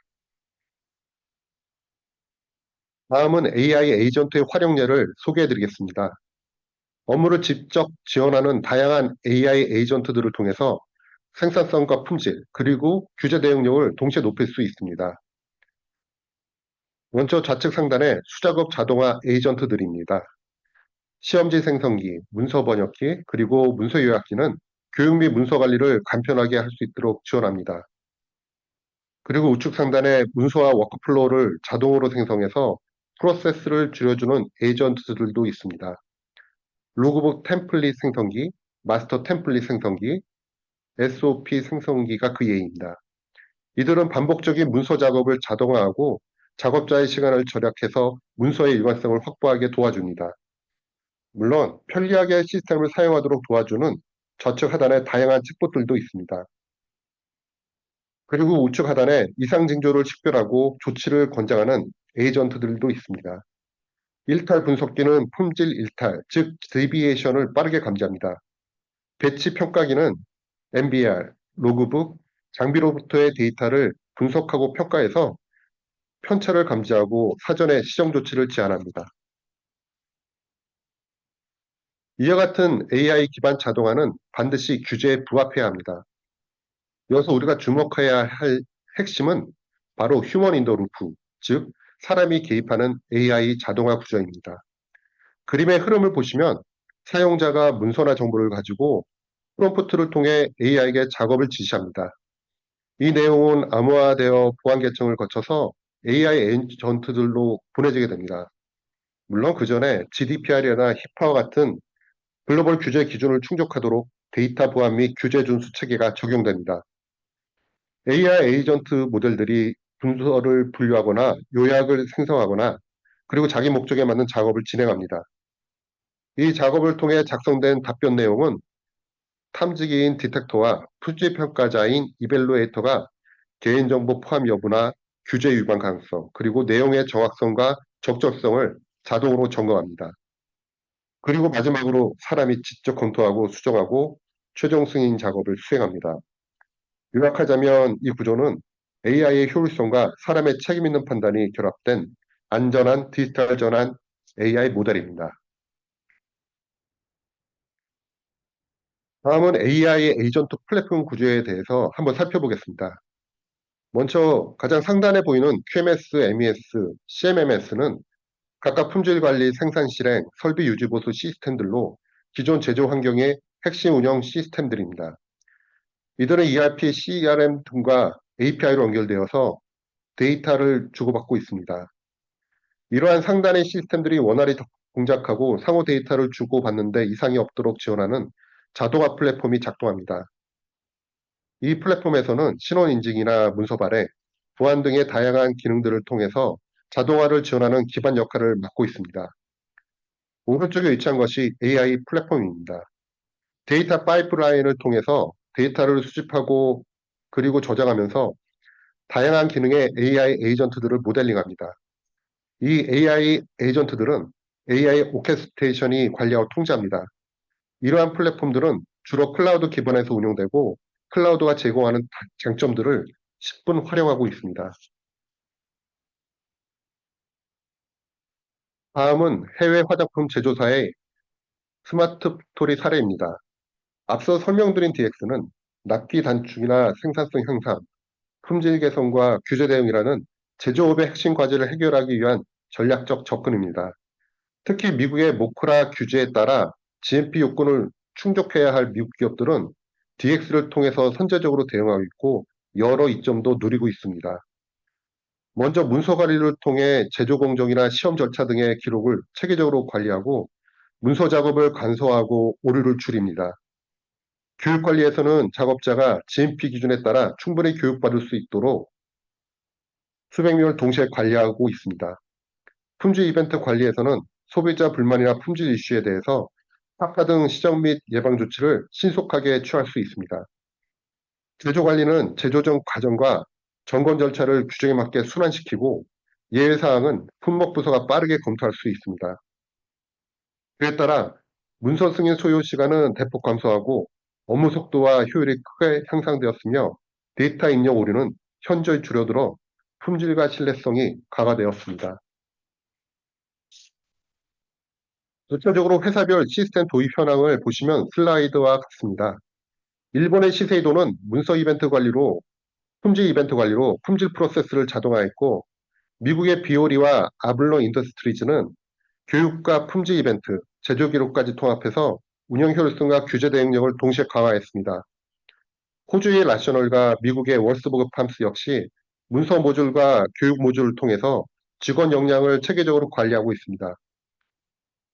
다음은 AI 에이전트의 활용례를 소개해 드리겠습니다. 업무를 직접 지원하는 다양한 AI 에이전트들을 통해서 생산성과 품질, 그리고 규제 대응력을 동시에 높일 수 있습니다. 먼저 좌측 상단에 수작업 자동화 에이전트들입니다. 시험지 생성기, 문서 번역기, 그리고 문서 요약기는 교육 및 문서 관리를 간편하게 할 수 있도록 지원합니다. 그리고 우측 상단에 문서와 워크플로우를 자동으로 생성해서 프로세스를 줄여주는 에이전트들도 있습니다. 로그북 템플릿 생성기, 마스터 템플릿 생성기, SOP 생성기가 그 예입니다. 이들은 반복적인 문서 작업을 자동화하고 작업자의 시간을 절약해서 문서의 일관성을 확보하게 도와줍니다. 물론 편리하게 시스템을 사용하도록 도와주는 좌측 하단에 다양한 챗봇들도 있습니다. 그리고 우측 하단에 이상 징조를 식별하고 조치를 권장하는 에이전트들도 있습니다. 일탈 분석기는 품질 일탈, 즉 데비에이션을 빠르게 감지합니다. 배치 평가기는 MBR, 로그북, 장비로부터의 데이터를 분석하고 평가해서 편차를 감지하고 사전에 시정 조치를 제안합니다. 이와 같은 AI 기반 자동화는 반드시 규제에 부합해야 합니다. 여기서 우리가 주목해야 할 핵심은 바로 휴먼 인더 루프, 즉 사람이 개입하는 AI 자동화 구조입니다. 그림의 흐름을 보시면 사용자가 문서나 정보를 가지고 프롬프트를 통해 AI에게 작업을 지시합니다. 이 내용은 암호화되어 보안 계층을 거쳐서 AI 에이전트들로 보내지게 됩니다. 물론 그 전에 GDPR이나 히파와 같은 글로벌 규제 기준을 충족하도록 데이터 보안 및 규제 준수 체계가 적용됩니다. AI 에이전트 모델들이 문서를 분류하거나 요약을 생성하거나 그리고 자기 목적에 맞는 작업을 진행합니다. 이 작업을 통해 작성된 답변 내용은 탐지기인 디텍터와 품질평가자인 이벨루에이터가 개인정보 포함 여부나 규제 위반 가능성, 그리고 내용의 정확성과 적절성을 자동으로 점검합니다. 그리고 마지막으로 사람이 직접 검토하고 수정하고 최종 승인 작업을 수행합니다. 요약하자면 이 구조는 AI의 효율성과 사람의 책임 있는 판단이 결합된 안전한 디지털 전환 AI 모델입니다. 다음은 AI 에이전트 플랫폼 구조에 대해서 한번 살펴보겠습니다. 먼저 가장 상단에 보이는 QMS, MES, CMMS는 각각 품질 관리, 생산 실행, 설비 유지 보수 시스템들로 기존 제조 환경의 핵심 운영 시스템들입니다. 이들은 ERP, CRM 등과 API로 연결되어서 데이터를 주고받고 있습니다. 이러한 상단의 시스템들이 원활히 동작하고 상호 데이터를 주고받는데 이상이 없도록 지원하는 자동화 플랫폼이 작동합니다. 이 플랫폼에서는 신원 인증이나 문서 발행, 보안 등의 다양한 기능들을 통해서 자동화를 지원하는 기반 역할을 맡고 있습니다. 오른쪽에 위치한 것이 AI 플랫폼입니다. 데이터 파이프라인을 통해서 데이터를 수집하고 그리고 저장하면서 다양한 기능의 AI 에이전트들을 모델링합니다. 이 AI 에이전트들은 AI 오케스트레이션이 관리하고 통제합니다. 이러한 플랫폼들은 주로 클라우드 기반에서 운영되고 클라우드가 제공하는 장점들을 10분 활용하고 있습니다. 다음은 해외 화장품 제조사의 스마트 팩토리 사례입니다. 앞서 설명드린 DX는 납기 단축이나 생산성 향상, 품질 개선과 규제 대응이라는 제조업의 핵심 과제를 해결하기 위한 전략적 접근입니다. 특히 미국의 모크라 규제에 따라 GMP 요건을 충족해야 할 미국 기업들은 DX를 통해서 선제적으로 대응하고 있고 여러 이점도 누리고 있습니다. 먼저 문서 관리를 통해 제조 공정이나 시험 절차 등의 기록을 체계적으로 관리하고 문서 작업을 간소화하고 오류를 줄입니다. 교육 관리에서는 작업자가 GMP 기준에 따라 충분히 교육받을 수 있도록 수백 명을 동시에 관리하고 있습니다. 품질 이벤트 관리에서는 소비자 불만이나 품질 이슈에 대해서 파파 등 시정 및 예방 조치를 신속하게 취할 수 있습니다. 제조 관리는 제조 전 과정과 점검 절차를 규정에 맞게 순환시키고 예외 사항은 품목 부서가 빠르게 검토할 수 있습니다. 그에 따라 문서 승인 소요 시간은 대폭 감소하고 업무 속도와 효율이 크게 향상되었으며 데이터 입력 오류는 현저히 줄어들어 품질과 신뢰성이 강화되었습니다. 구체적으로 회사별 시스템 도입 현황을 보시면 슬라이드와 같습니다. 일본의 시세이도는 문서 이벤트 관리로 품질 이벤트 관리로 품질 프로세스를 자동화했고 미국의 비오리와 아블론 인더스트리즈는 교육과 품질 이벤트, 제조 기록까지 통합해서 운영 효율성과 규제 대응력을 동시에 강화했습니다. 호주의 라셔널과 미국의 월스버그 팜스 역시 문서 모듈과 교육 모듈을 통해서 직원 역량을 체계적으로 관리하고 있습니다.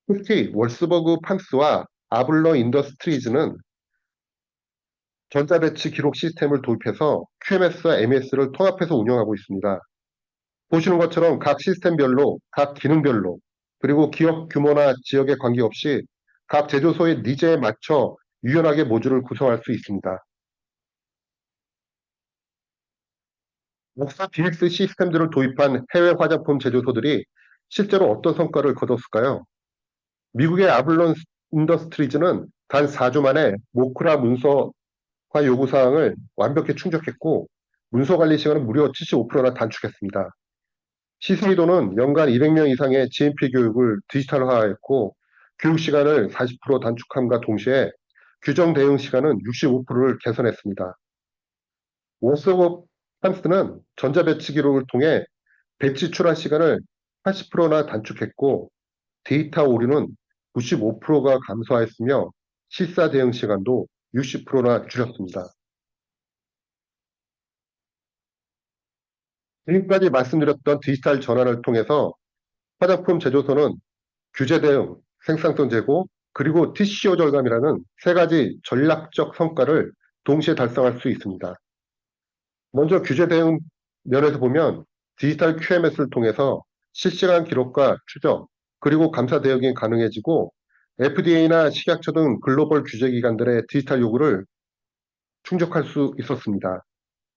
특히 월스버그 팜스와 아블러 인더스트리즈는 전자배치 기록 시스템을 도입해서 QMS와 MES를 통합해서 운영하고 있습니다. 보시는 것처럼 각 시스템별로, 각 기능별로, 그리고 기업 규모나 지역에 관계없이 각 제조소의 니즈에 맞춰 유연하게 모듈을 구성할 수 있습니다. 역사 DX 시스템들을 도입한 해외 화장품 제조소들이 실제로 어떤 성과를 거뒀을까요? 미국의 아블론 인더스트리즈는 단 4주 만에 모크라 문서화 요구사항을 완벽히 충족했고, 문서 관리 시간은 무려 75%나 단축했습니다. 시세이도는 연간 200명 이상의 GMP 교육을 디지털화했고, 교육 시간을 40% 단축함과 동시에 규정 대응 시간은 65%를 개선했습니다. 워스업 팜스는 전자배치 기록을 통해 배치 출하 시간을 80%나 단축했고, 데이터 오류는 95%가 감소하였으며 실사 대응 시간도 60%나 줄였습니다. 지금까지 말씀드렸던 디지털 전환을 통해서 화장품 제조소는 규제 대응, 생산성 제고, 그리고 TCO 절감이라는 세 가지 전략적 성과를 동시에 달성할 수 있습니다. 먼저 규제 대응 면에서 보면 디지털 QMS를 통해서 실시간 기록과 추적, 그리고 감사 대응이 가능해지고 FDA나 식약처 등 글로벌 규제 기관들의 디지털 요구를 충족할 수 있었습니다.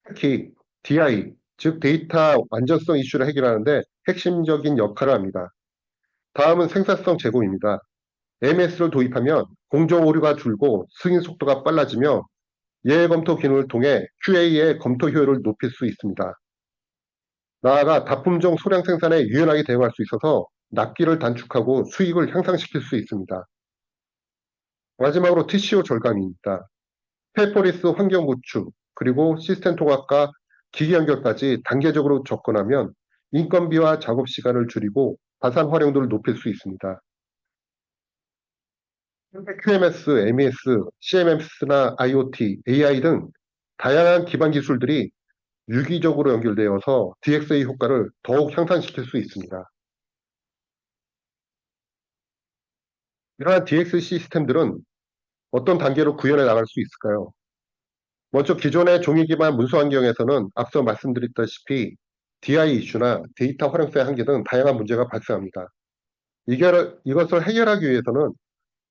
특히 DI, 즉 데이터 완전성 이슈를 해결하는데 핵심적인 역할을 합니다. 다음은 생산성 제고입니다. MS를 도입하면 공정 오류가 줄고 승인 속도가 빨라지며 예외 검토 기능을 통해 QA의 검토 효율을 높일 수 있습니다. 나아가 다품종 소량 생산에 유연하게 대응할 수 있어서 납기를 단축하고 수익을 향상시킬 수 있습니다. 마지막으로 TCO 절감입니다. 페이퍼리스 환경 구축, 그리고 시스템 통합과 기기 연결까지 단계적으로 접근하면 인건비와 작업 시간을 줄이고 자산 활용도를 높일 수 있습니다. QMS, MES, CMMS나 IoT, AI 등 다양한 기반 기술들이 유기적으로 연결되어서 DX의 효과를 더욱 향상시킬 수 있습니다. 이러한 DX 시스템들은 어떤 단계로 구현해 나갈 수 있을까요? 먼저 기존의 종이 기반 문서 환경에서는 앞서 말씀드렸다시피 DI 이슈나 데이터 활용성의 한계 등 다양한 문제가 발생합니다. 이것을 해결하기 위해서는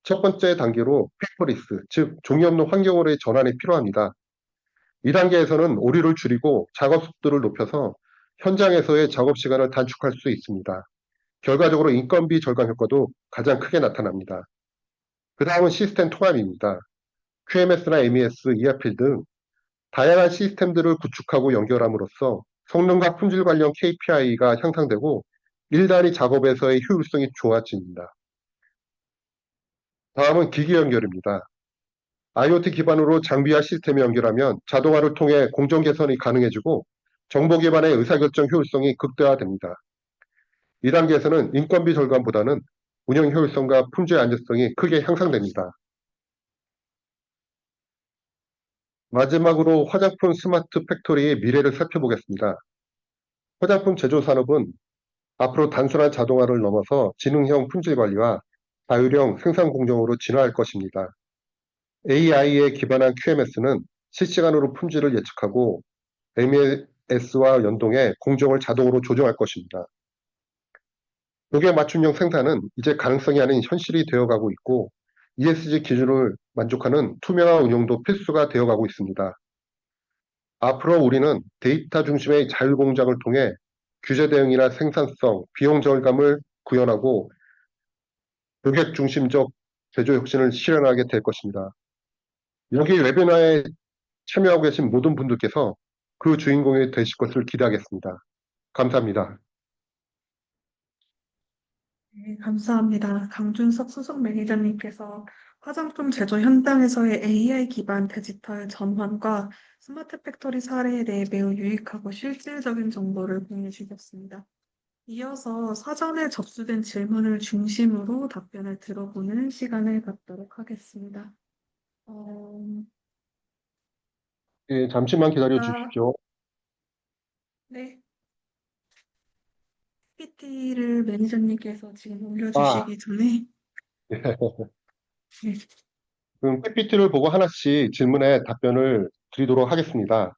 첫 번째 단계로 페이퍼리스, 즉 종이 없는 환경으로의 전환이 필요합니다. 이 단계에서는 오류를 줄이고 작업 속도를 높여서 현장에서의 작업 시간을 단축할 수 있습니다. 결과적으로 인건비 절감 효과도 가장 크게 나타납니다. 그 다음은 시스템 통합입니다. QMS나 MES, ERP 등 다양한 시스템들을 구축하고 연결함으로써 성능과 품질 관련 KPI가 향상되고 일단위 작업에서의 효율성이 좋아집니다. 다음은 기기 연결입니다. IoT 기반으로 장비와 시스템을 연결하면 자동화를 통해 공정 개선이 가능해지고 정보 기반의 의사결정 효율성이 극대화됩니다. 이 단계에서는 인건비 절감보다는 운영 효율성과 품질 안정성이 크게 향상됩니다. 마지막으로 화장품 스마트 팩토리의 미래를 살펴보겠습니다. 화장품 제조 산업은 앞으로 단순한 자동화를 넘어서 지능형 품질 관리와 자율형 생산 공정으로 진화할 것입니다. AI에 기반한 QMS는 실시간으로 품질을 예측하고 MES와 연동해 공정을 자동으로 조정할 것입니다. 고객 맞춤형 생산은 이제 가능성이 아닌 현실이 되어가고 있고 ESG 기준을 만족하는 투명한 운영도 필수가 되어가고 있습니다. 앞으로 우리는 데이터 중심의 자율공장을 통해 규제 대응이나 생산성, 비용 절감을 구현하고 고객 중심적 제조 혁신을 실현하게 될 것입니다. 여기 웨비나에 참여하고 계신 모든 분들께서 그 주인공이 되실 것을 기대하겠습니다. 감사합니다. 네, 감사합니다. 강준석 수석 매니저님께서 화장품 제조 현장에서의 AI 기반 디지털 전환과 스마트 팩토리 사례에 대해 매우 유익하고 실질적인 정보를 공유해 주셨습니다. 이어서 사전에 접수된 질문을 중심으로 답변을 들어보는 시간을 갖도록 하겠습니다. 어, 예, 잠시만 기다려 나, 주십시오. 네, PPT를 매니저님께서 지금 아, 올려주시기 전에, 네, 그럼 PPT를 보고 하나씩 질문에 답변을 드리도록 하겠습니다.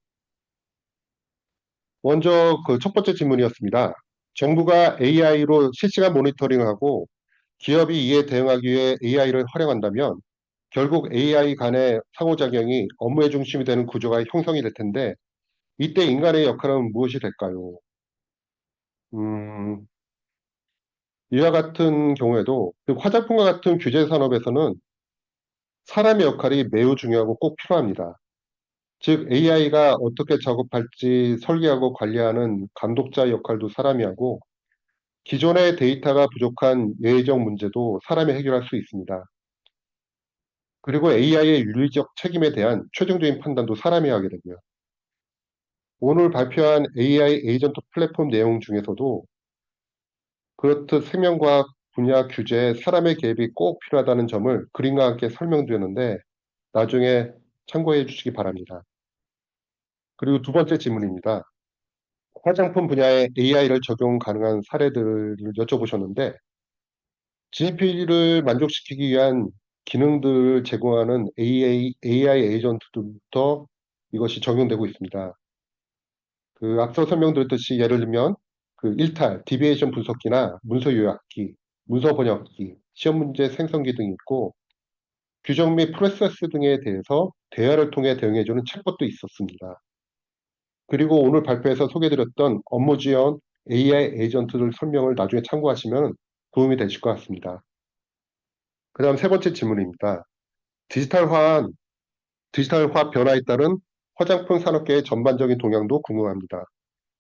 먼저 그 첫 번째 질문이었습니다. 정부가 AI로 실시간 모니터링을 하고 기업이 이에 대응하기 위해 AI를 활용한다면 결국 AI 간의 상호작용이 업무의 중심이 되는 구조가 형성이 될 텐데 이때 인간의 역할은 무엇이 될까요? 음, 이와 같은 경우에도 그 화장품과 같은 규제 산업에서는 사람의 역할이 매우 중요하고 꼭 필요합니다. 즉 AI가 어떻게 작업할지 설계하고 관리하는 감독자 역할도 사람이 하고 기존의 데이터가 부족한 예외적 문제도 사람이 해결할 수 있습니다. 그리고 AI의 윤리적 책임에 대한 최종적인 판단도 사람이 하게 되고요. 오늘 발표한 AI 에이전트 플랫폼 내용 중에서도 그렇듯 생명과학 분야 규제에 사람의 개입이 꼭 필요하다는 점을 그림과 함께 설명드렸는데 나중에 참고해 주시기 바랍니다. 그리고 두 번째 질문입니다. 화장품 분야에 AI를 적용 가능한 사례들을 여쭤보셨는데 GP를 만족시키기 위한 기능들을 제공하는 AI 에이전트들부터 이것이 적용되고 있습니다. 그 앞서 설명드렸듯이 예를 들면 그 일탈, 디비에이션 분석기나 문서 요약기, 문서 번역기, 시험 문제 생성기 등이 있고 규정 및 프로세스 등에 대해서 대화를 통해 대응해주는 챗봇도 있었습니다. 그리고 오늘 발표에서 소개드렸던 업무 지원 AI 에이전트들 설명을 나중에 참고하시면 도움이 되실 것 같습니다. 그 다음 세 번째 질문입니다. 디지털화, 디지털화 변화에 따른 화장품 산업계의 전반적인 동향도 궁금합니다.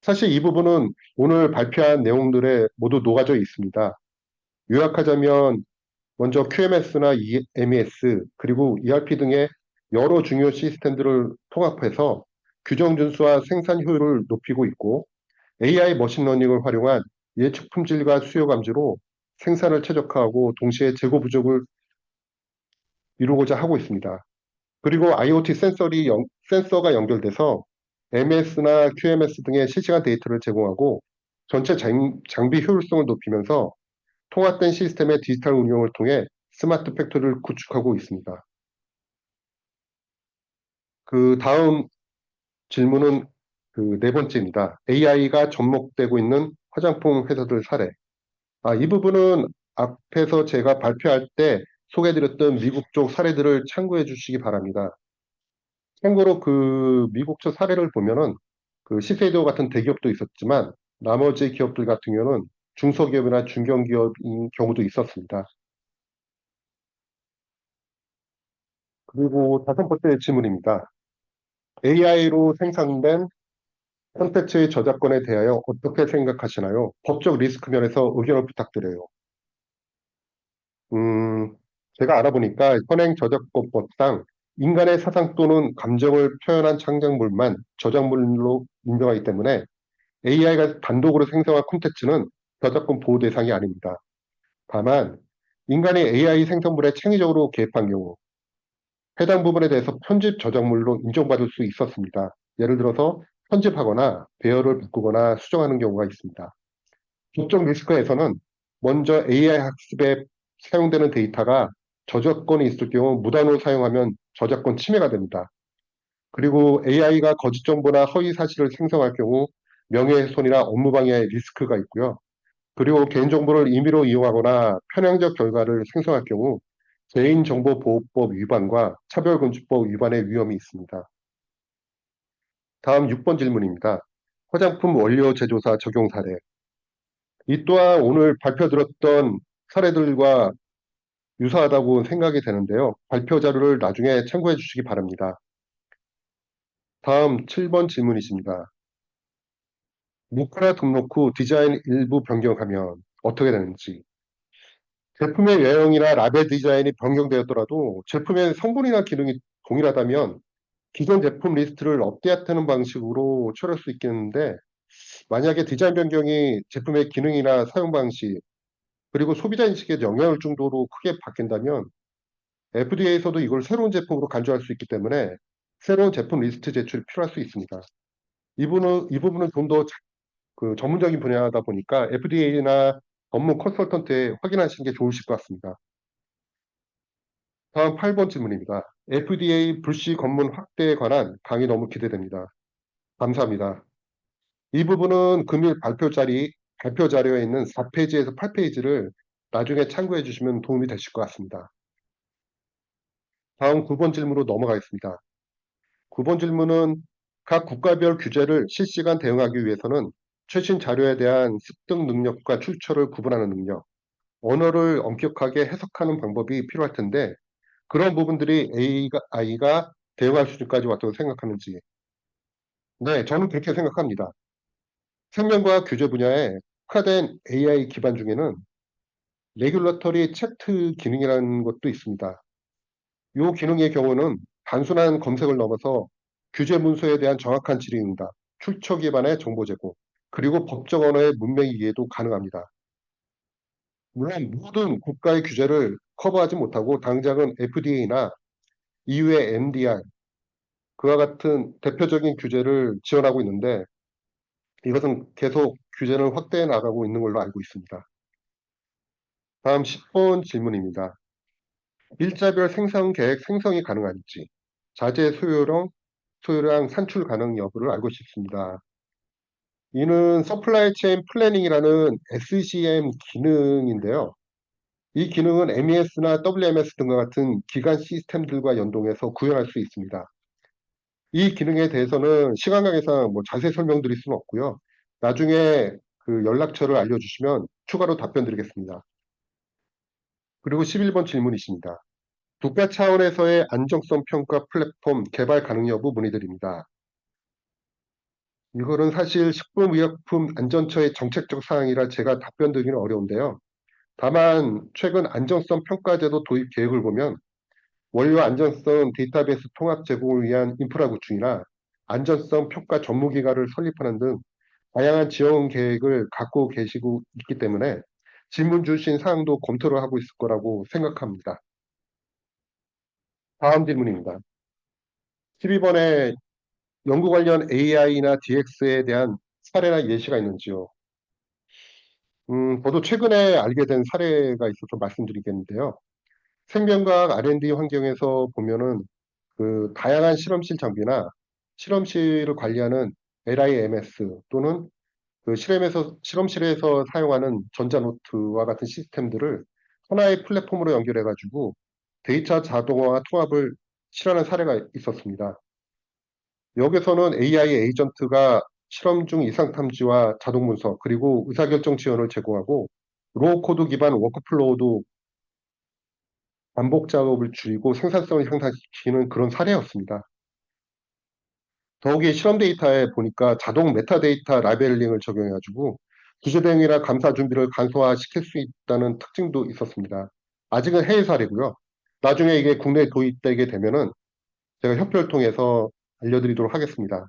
사실 이 부분은 오늘 발표한 내용들에 모두 녹아져 있습니다. 요약하자면 먼저 QMS나 MES 그리고 ERP 등의 여러 중요 시스템들을 통합해서 규정 준수와 생산 효율을 높이고 있고 AI 머신러닝을 활용한 예측 품질과 수요 감지로 생산을 최적화하고 동시에 재고 부족을 이루고자 하고 있습니다. 그리고 IoT 센서가 연결돼서 MES나 QMS 등의 실시간 데이터를 제공하고 전체 장비 효율성을 높이면서 통합된 시스템의 디지털 운용을 통해 스마트 팩토리를 구축하고 있습니다. 그 다음 질문은 그 네 번째입니다. AI가 접목되고 있는 화장품 회사들 사례. 이 부분은 앞에서 제가 발표할 때 소개해드렸던 미국 쪽 사례들을 참고해 주시기 바랍니다. 참고로 그 미국 쪽 사례를 보면은 그 시세이도 같은 대기업도 있었지만 나머지 기업들 같은 경우는 중소기업이나 중견기업인 경우도 있었습니다. 그리고 다섯 번째 질문입니다. AI로 생산된 콘텐츠의 저작권에 대하여 어떻게 생각하시나요? 법적 리스크 면에서 의견을 부탁드려요. 음, 제가 알아보니까 현행 저작권법상 인간의 사상 또는 감정을 표현한 창작물만 저작물로 인정하기 때문에 AI가 단독으로 생성한 콘텐츠는 저작권 보호 대상이 아닙니다. 다만 인간이 AI 생성물에 창의적으로 개입한 경우 해당 부분에 대해서 편집 저작물로 인정받을 수 있었습니다. 예를 들어서 편집하거나 배열을 바꾸거나 수정하는 경우가 있습니다. 법적 리스크에서는 먼저 AI 학습에 사용되는 데이터가 저작권이 있을 경우 무단으로 사용하면 저작권 침해가 됩니다. 그리고 AI가 거짓 정보나 허위 사실을 생성할 경우 명예훼손이나 업무방해 리스크가 있고요. 그리고 개인정보를 임의로 이용하거나 편향적 결과를 생성할 경우 개인정보보호법 위반과 차별금지법 위반의 위험이 있습니다. 다음 6번 질문입니다. 화장품 원료 제조사 적용 사례. 이 또한 오늘 발표 들었던 사례들과 유사하다고 생각이 되는데요. 발표 자료를 나중에 참고해 주시기 바랍니다. 다음 7번 질문이십니다. 무카라 등록 후 디자인 일부 변경하면 어떻게 되는지. 제품의 외형이나 라벨 디자인이 변경되었더라도 제품의 성분이나 기능이 동일하다면 기존 제품 리스트를 업데이트하는 방식으로 처리할 수 있겠는데 만약에 디자인 변경이 제품의 기능이나 사용 방식, 그리고 소비자 인식에 영향을 정도로 크게 바뀐다면 FDA에서도 이걸 새로운 제품으로 간주할 수 있기 때문에 새로운 제품 리스트 제출이 필요할 수 있습니다. 이 부분은 좀 더 전문적인 분야다 보니까 FDA나 전문 컨설턴트에 확인하시는 게 좋으실 것 같습니다. 다음 8번 질문입니다. FDA 불시 검문 확대에 관한 강의 너무 기대됩니다. 감사합니다. 이 부분은 금일 발표 자료에 있는 4페이지에서 8페이지를 나중에 참고해 주시면 도움이 되실 것 같습니다. 다음 9번 질문으로 넘어가겠습니다. 9번 질문은 각 국가별 규제를 실시간 대응하기 위해서는 최신 자료에 대한 습득 능력과 출처를 구분하는 능력, 언어를 엄격하게 해석하는 방법이 필요할 텐데 그런 부분들이 AI가 대응할 수준까지 왔다고 생각하는지. 네, 저는 그렇게 생각합니다. 생명과학 규제 분야에 특화된 AI 기반 중에는 레귤러터리 체크 기능이라는 것도 있습니다. 이 기능의 경우는 단순한 검색을 넘어서 규제 문서에 대한 정확한 질의응답, 출처 기반의 정보 제공, 그리고 법적 언어의 문맥 이해도 가능합니다. 물론 모든 국가의 규제를 커버하지 못하고 당장은 FDA나 EU의 MDR, 그와 같은 대표적인 규제를 지원하고 있는데 이것은 계속 규제를 확대해 나가고 있는 걸로 알고 있습니다. 다음 10번 질문입니다. 일자별 생산 계획 생성이 가능한지, 자재 소요량 산출 가능 여부를 알고 싶습니다. 이는 서플라이 체인 플래닝이라는 SCM 기능인데요. 이 기능은 MES나 WMS 등과 같은 기간 시스템들과 연동해서 구현할 수 있습니다. 이 기능에 대해서는 시간 관계상 자세히 설명드릴 수는 없고요. 나중에 그 연락처를 알려주시면 추가로 답변 드리겠습니다. 그리고 11번 질문이십니다. 국가 차원에서의 안정성 평가 플랫폼 개발 가능 여부 문의드립니다. 이거는 사실 식품의약품 안전처의 정책적 사항이라 제가 답변 드리기는 어려운데요. 다만 최근 안정성 평가제도 도입 계획을 보면 원료 안전성 데이터베이스 통합 제공을 위한 인프라 구축이나 안전성 평가 전문기관을 설립하는 등 다양한 지원 계획을 갖고 계시고 있기 때문에 질문 주신 사항도 검토를 하고 있을 거라고 생각합니다. 다음 질문입니다. 12번에 연구 관련 AI나 DX에 대한 사례나 예시가 있는지요? 저도 최근에 알게 된 사례가 있어서 말씀드리겠는데요. 생명과학 R&D 환경에서 보면은 그 다양한 실험실 장비나 실험실을 관리하는 LIMS 또는 그 실험실에서 사용하는 전자노트와 같은 시스템들을 하나의 플랫폼으로 연결해가지고 데이터 자동화 통합을 실현한 사례가 있었습니다. 여기서는 AI 에이전트가 실험 중 이상 탐지와 자동 분석 그리고 의사결정 지원을 제공하고 로우 코드 기반 워크플로우도 반복 작업을 줄이고 생산성을 향상시키는 그런 사례였습니다. 더욱이 실험 데이터에 보니까 자동 메타데이터 라벨링을 적용해가지고 구조 대응이나 감사 준비를 간소화시킬 수 있다는 특징도 있었습니다. 아직은 해외 사례고요. 나중에 이게 국내에 도입되게 되면은 제가 협회를 통해서 알려드리도록 하겠습니다.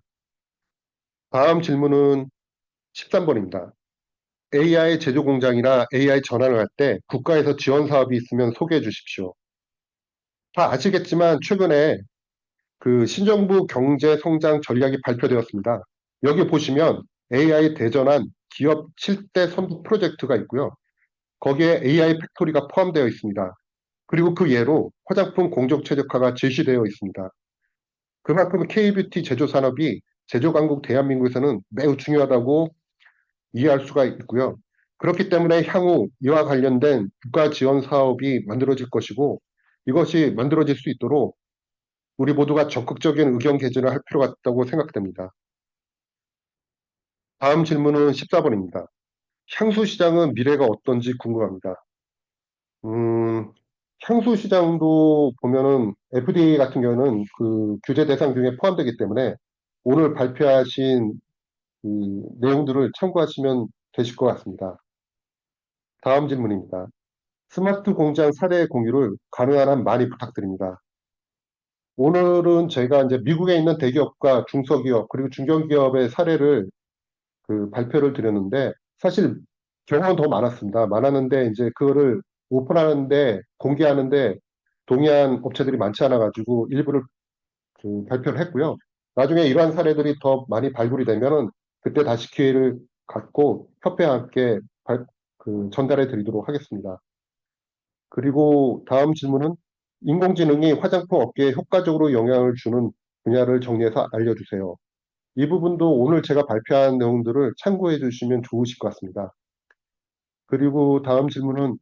다음 질문은 13번입니다. AI 제조 공장이나 AI 전환을 할 때 국가에서 지원 사업이 있으면 소개해 주십시오. 다 아시겠지만 최근에 그 신정부 경제 성장 전략이 발표되었습니다. 여기 보시면 AI 대전환 기업 7대 선도 프로젝트가 있고요. 거기에 AI 팩토리가 포함되어 있습니다. 그리고 그 예로 화장품 공정 최적화가 제시되어 있습니다. 그만큼 K뷰티 제조 산업이 제조 강국 대한민국에서는 매우 중요하다고 이해할 수가 있고요. 그렇기 때문에 향후 이와 관련된 국가 지원 사업이 만들어질 것이고 이것이 만들어질 수 있도록 우리 모두가 적극적인 의견 개진을 할 필요가 있다고 생각됩니다. 다음 질문은 14번입니다. 향수 시장은 미래가 어떤지 궁금합니다. 음, 향수 시장도 보면은 FDA 같은 경우는 그 규제 대상 중에 포함되기 때문에 오늘 발표하신 그 내용들을 참고하시면 되실 것 같습니다. 다음 질문입니다. 스마트 공장 사례 공유를 가능한 한 많이 부탁드립니다. 오늘은 저희가 이제 미국에 있는 대기업과 중소기업 그리고 중견기업의 사례를 발표를 드렸는데 사실 경우는 더 많았습니다. 많았는데 이제 그거를 오픈하는데 공개하는데 동의한 업체들이 많지 않아 가지고 일부를 발표를 했고요. 나중에 이러한 사례들이 더 많이 발굴이 되면은 그때 다시 기회를 갖고 협회와 함께 전달해 드리도록 하겠습니다. 그리고 다음 질문은 인공지능이 화장품 업계에 효과적으로 영향을 주는 분야를 정리해서 알려주세요. 이 부분도 오늘 제가 발표한 내용들을 참고해 주시면 좋으실 것 같습니다. 그리고 다음 질문은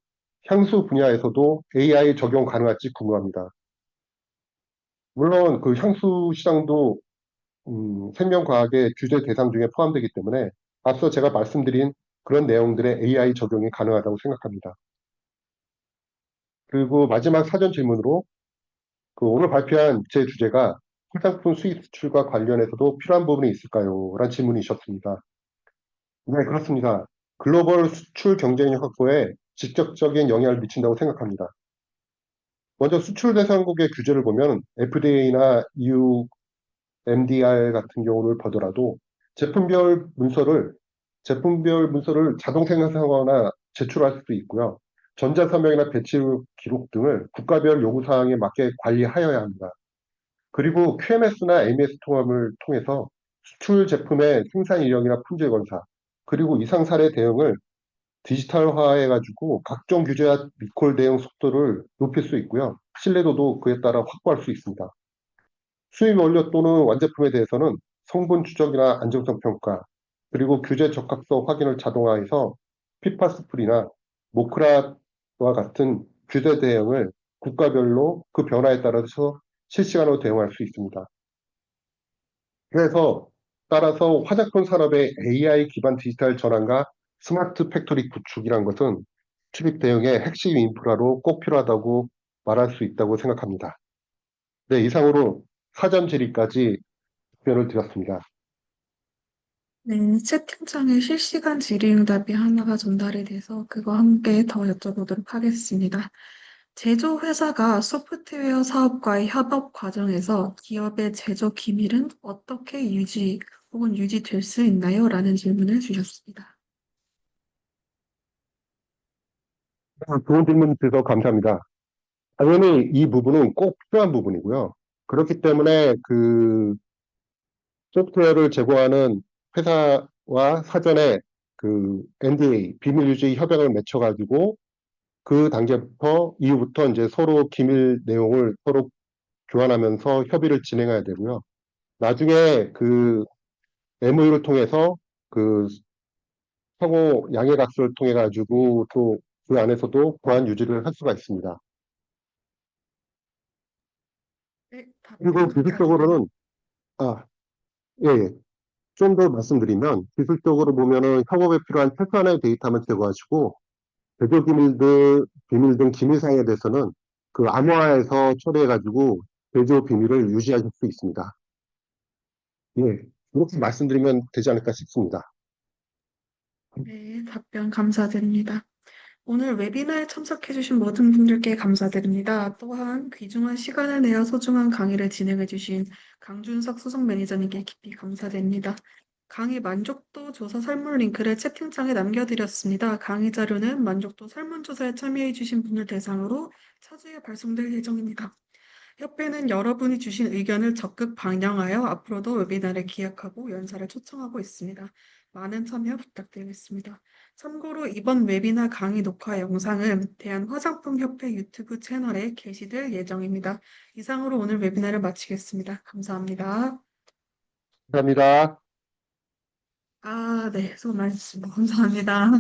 향수 분야에서도 AI 적용 가능할지 궁금합니다. 물론 그 향수 시장도 생명과학의 규제 대상 중에 포함되기 때문에 앞서 제가 말씀드린 그런 내용들의 AI 적용이 가능하다고 생각합니다. 그리고 마지막 사전 질문으로 오늘 발표한 제 주제가 화장품 수입 수출과 관련해서도 필요한 부분이 있을까요? 라는 질문이셨습니다. 네, 그렇습니다. 글로벌 수출 경쟁력 확보에 직접적인 영향을 미친다고 생각합니다. 먼저 수출 대상국의 규제를 보면 FDA나 EU MDR 같은 경우를 보더라도 제품별 문서를 제품별 문서를 자동 생성하거나 제출할 수도 있고요. 전자서명이나 배치 기록 등을 국가별 요구사항에 맞게 관리하여야 합니다. 그리고 QMS나 MES 통합을 통해서 수출 제품의 생산 이력이나 품질 검사, 그리고 이상 사례 대응을 디지털화해가지고 각종 규제와 리콜 대응 속도를 높일 수 있고요. 신뢰도도 그에 따라 확보할 수 있습니다. 수입 원료 또는 완제품에 대해서는 성분 추적이나 안정성 평가, 그리고 규제 적합성 확인을 자동화해서 피파스 프리나 모크라와 같은 규제 대응을 국가별로 그 변화에 따라서 실시간으로 대응할 수 있습니다. 그래서 따라서 화장품 산업의 AI 기반 디지털 전환과 스마트 팩토리 구축이란 것은 수입 대응의 핵심 인프라로 꼭 필요하다고 말할 수 있다고 생각합니다. 네, 이상으로 사전 질의까지 답변을 드렸습니다. 네, 채팅창에 실시간 질의응답이 하나가 전달이 돼서 그거 함께 더 여쭤보도록 하겠습니다. 제조회사가 소프트웨어 사업과의 협업 과정에서 기업의 제조 기밀은 어떻게 유지 혹은 유지될 수 있나요? 라는 질문을 주셨습니다. 좋은 질문 주셔서 감사합니다. 당연히 이 부분은 꼭 필요한 부분이고요. 그렇기 때문에 소프트웨어를 제공하는 회사와 사전에 NDA, 비밀 유지 협약을 맺혀가지고 그 단계부터 이후부터 이제 서로 기밀 내용을 서로 교환하면서 협의를 진행해야 되고요. 나중에 MOU를 통해서 그 상호 양해각서를 통해 가지고 또 그 안에서도 보안 유지를 할 수가 있습니다. 네, 그리고 답변 감사드립니다. 기술적으로는 아, 예, 예. 좀 더 말씀드리면 기술적으로 보면은 협업에 필요한 최소한의 데이터만 제거하시고 제조 비밀 등 기밀 사항에 대해서는 암호화해서 처리해가지고 제조 비밀을 유지하실 수 있습니다. 예, 이렇게 말씀드리면 되지 않을까 싶습니다. 네, 답변 감사드립니다. 오늘 웨비나에 참석해주신 모든 분들께 감사드립니다. 또한 귀중한 시간을 내어 소중한 강의를 진행해주신 강준석 수석 매니저님께 깊이 감사드립니다. 강의 만족도 조사 설문 링크를 채팅창에 남겨드렸습니다. 강의 자료는 만족도 설문조사에 참여해주신 분을 대상으로 차주에 발송될 예정입니다. 협회는 여러분이 주신 의견을 적극 반영하여 앞으로도 웨비나를 기획하고 연사를 초청하고 있습니다. 많은 참여 부탁드리겠습니다. 참고로 이번 웨비나 강의 녹화 영상은 대한화장품협회 유튜브 채널에 게시될 예정입니다. 이상으로 오늘 웨비나를 마치겠습니다. 감사합니다. 감사합니다. 네, 수고 많으셨습니다. 감사합니다.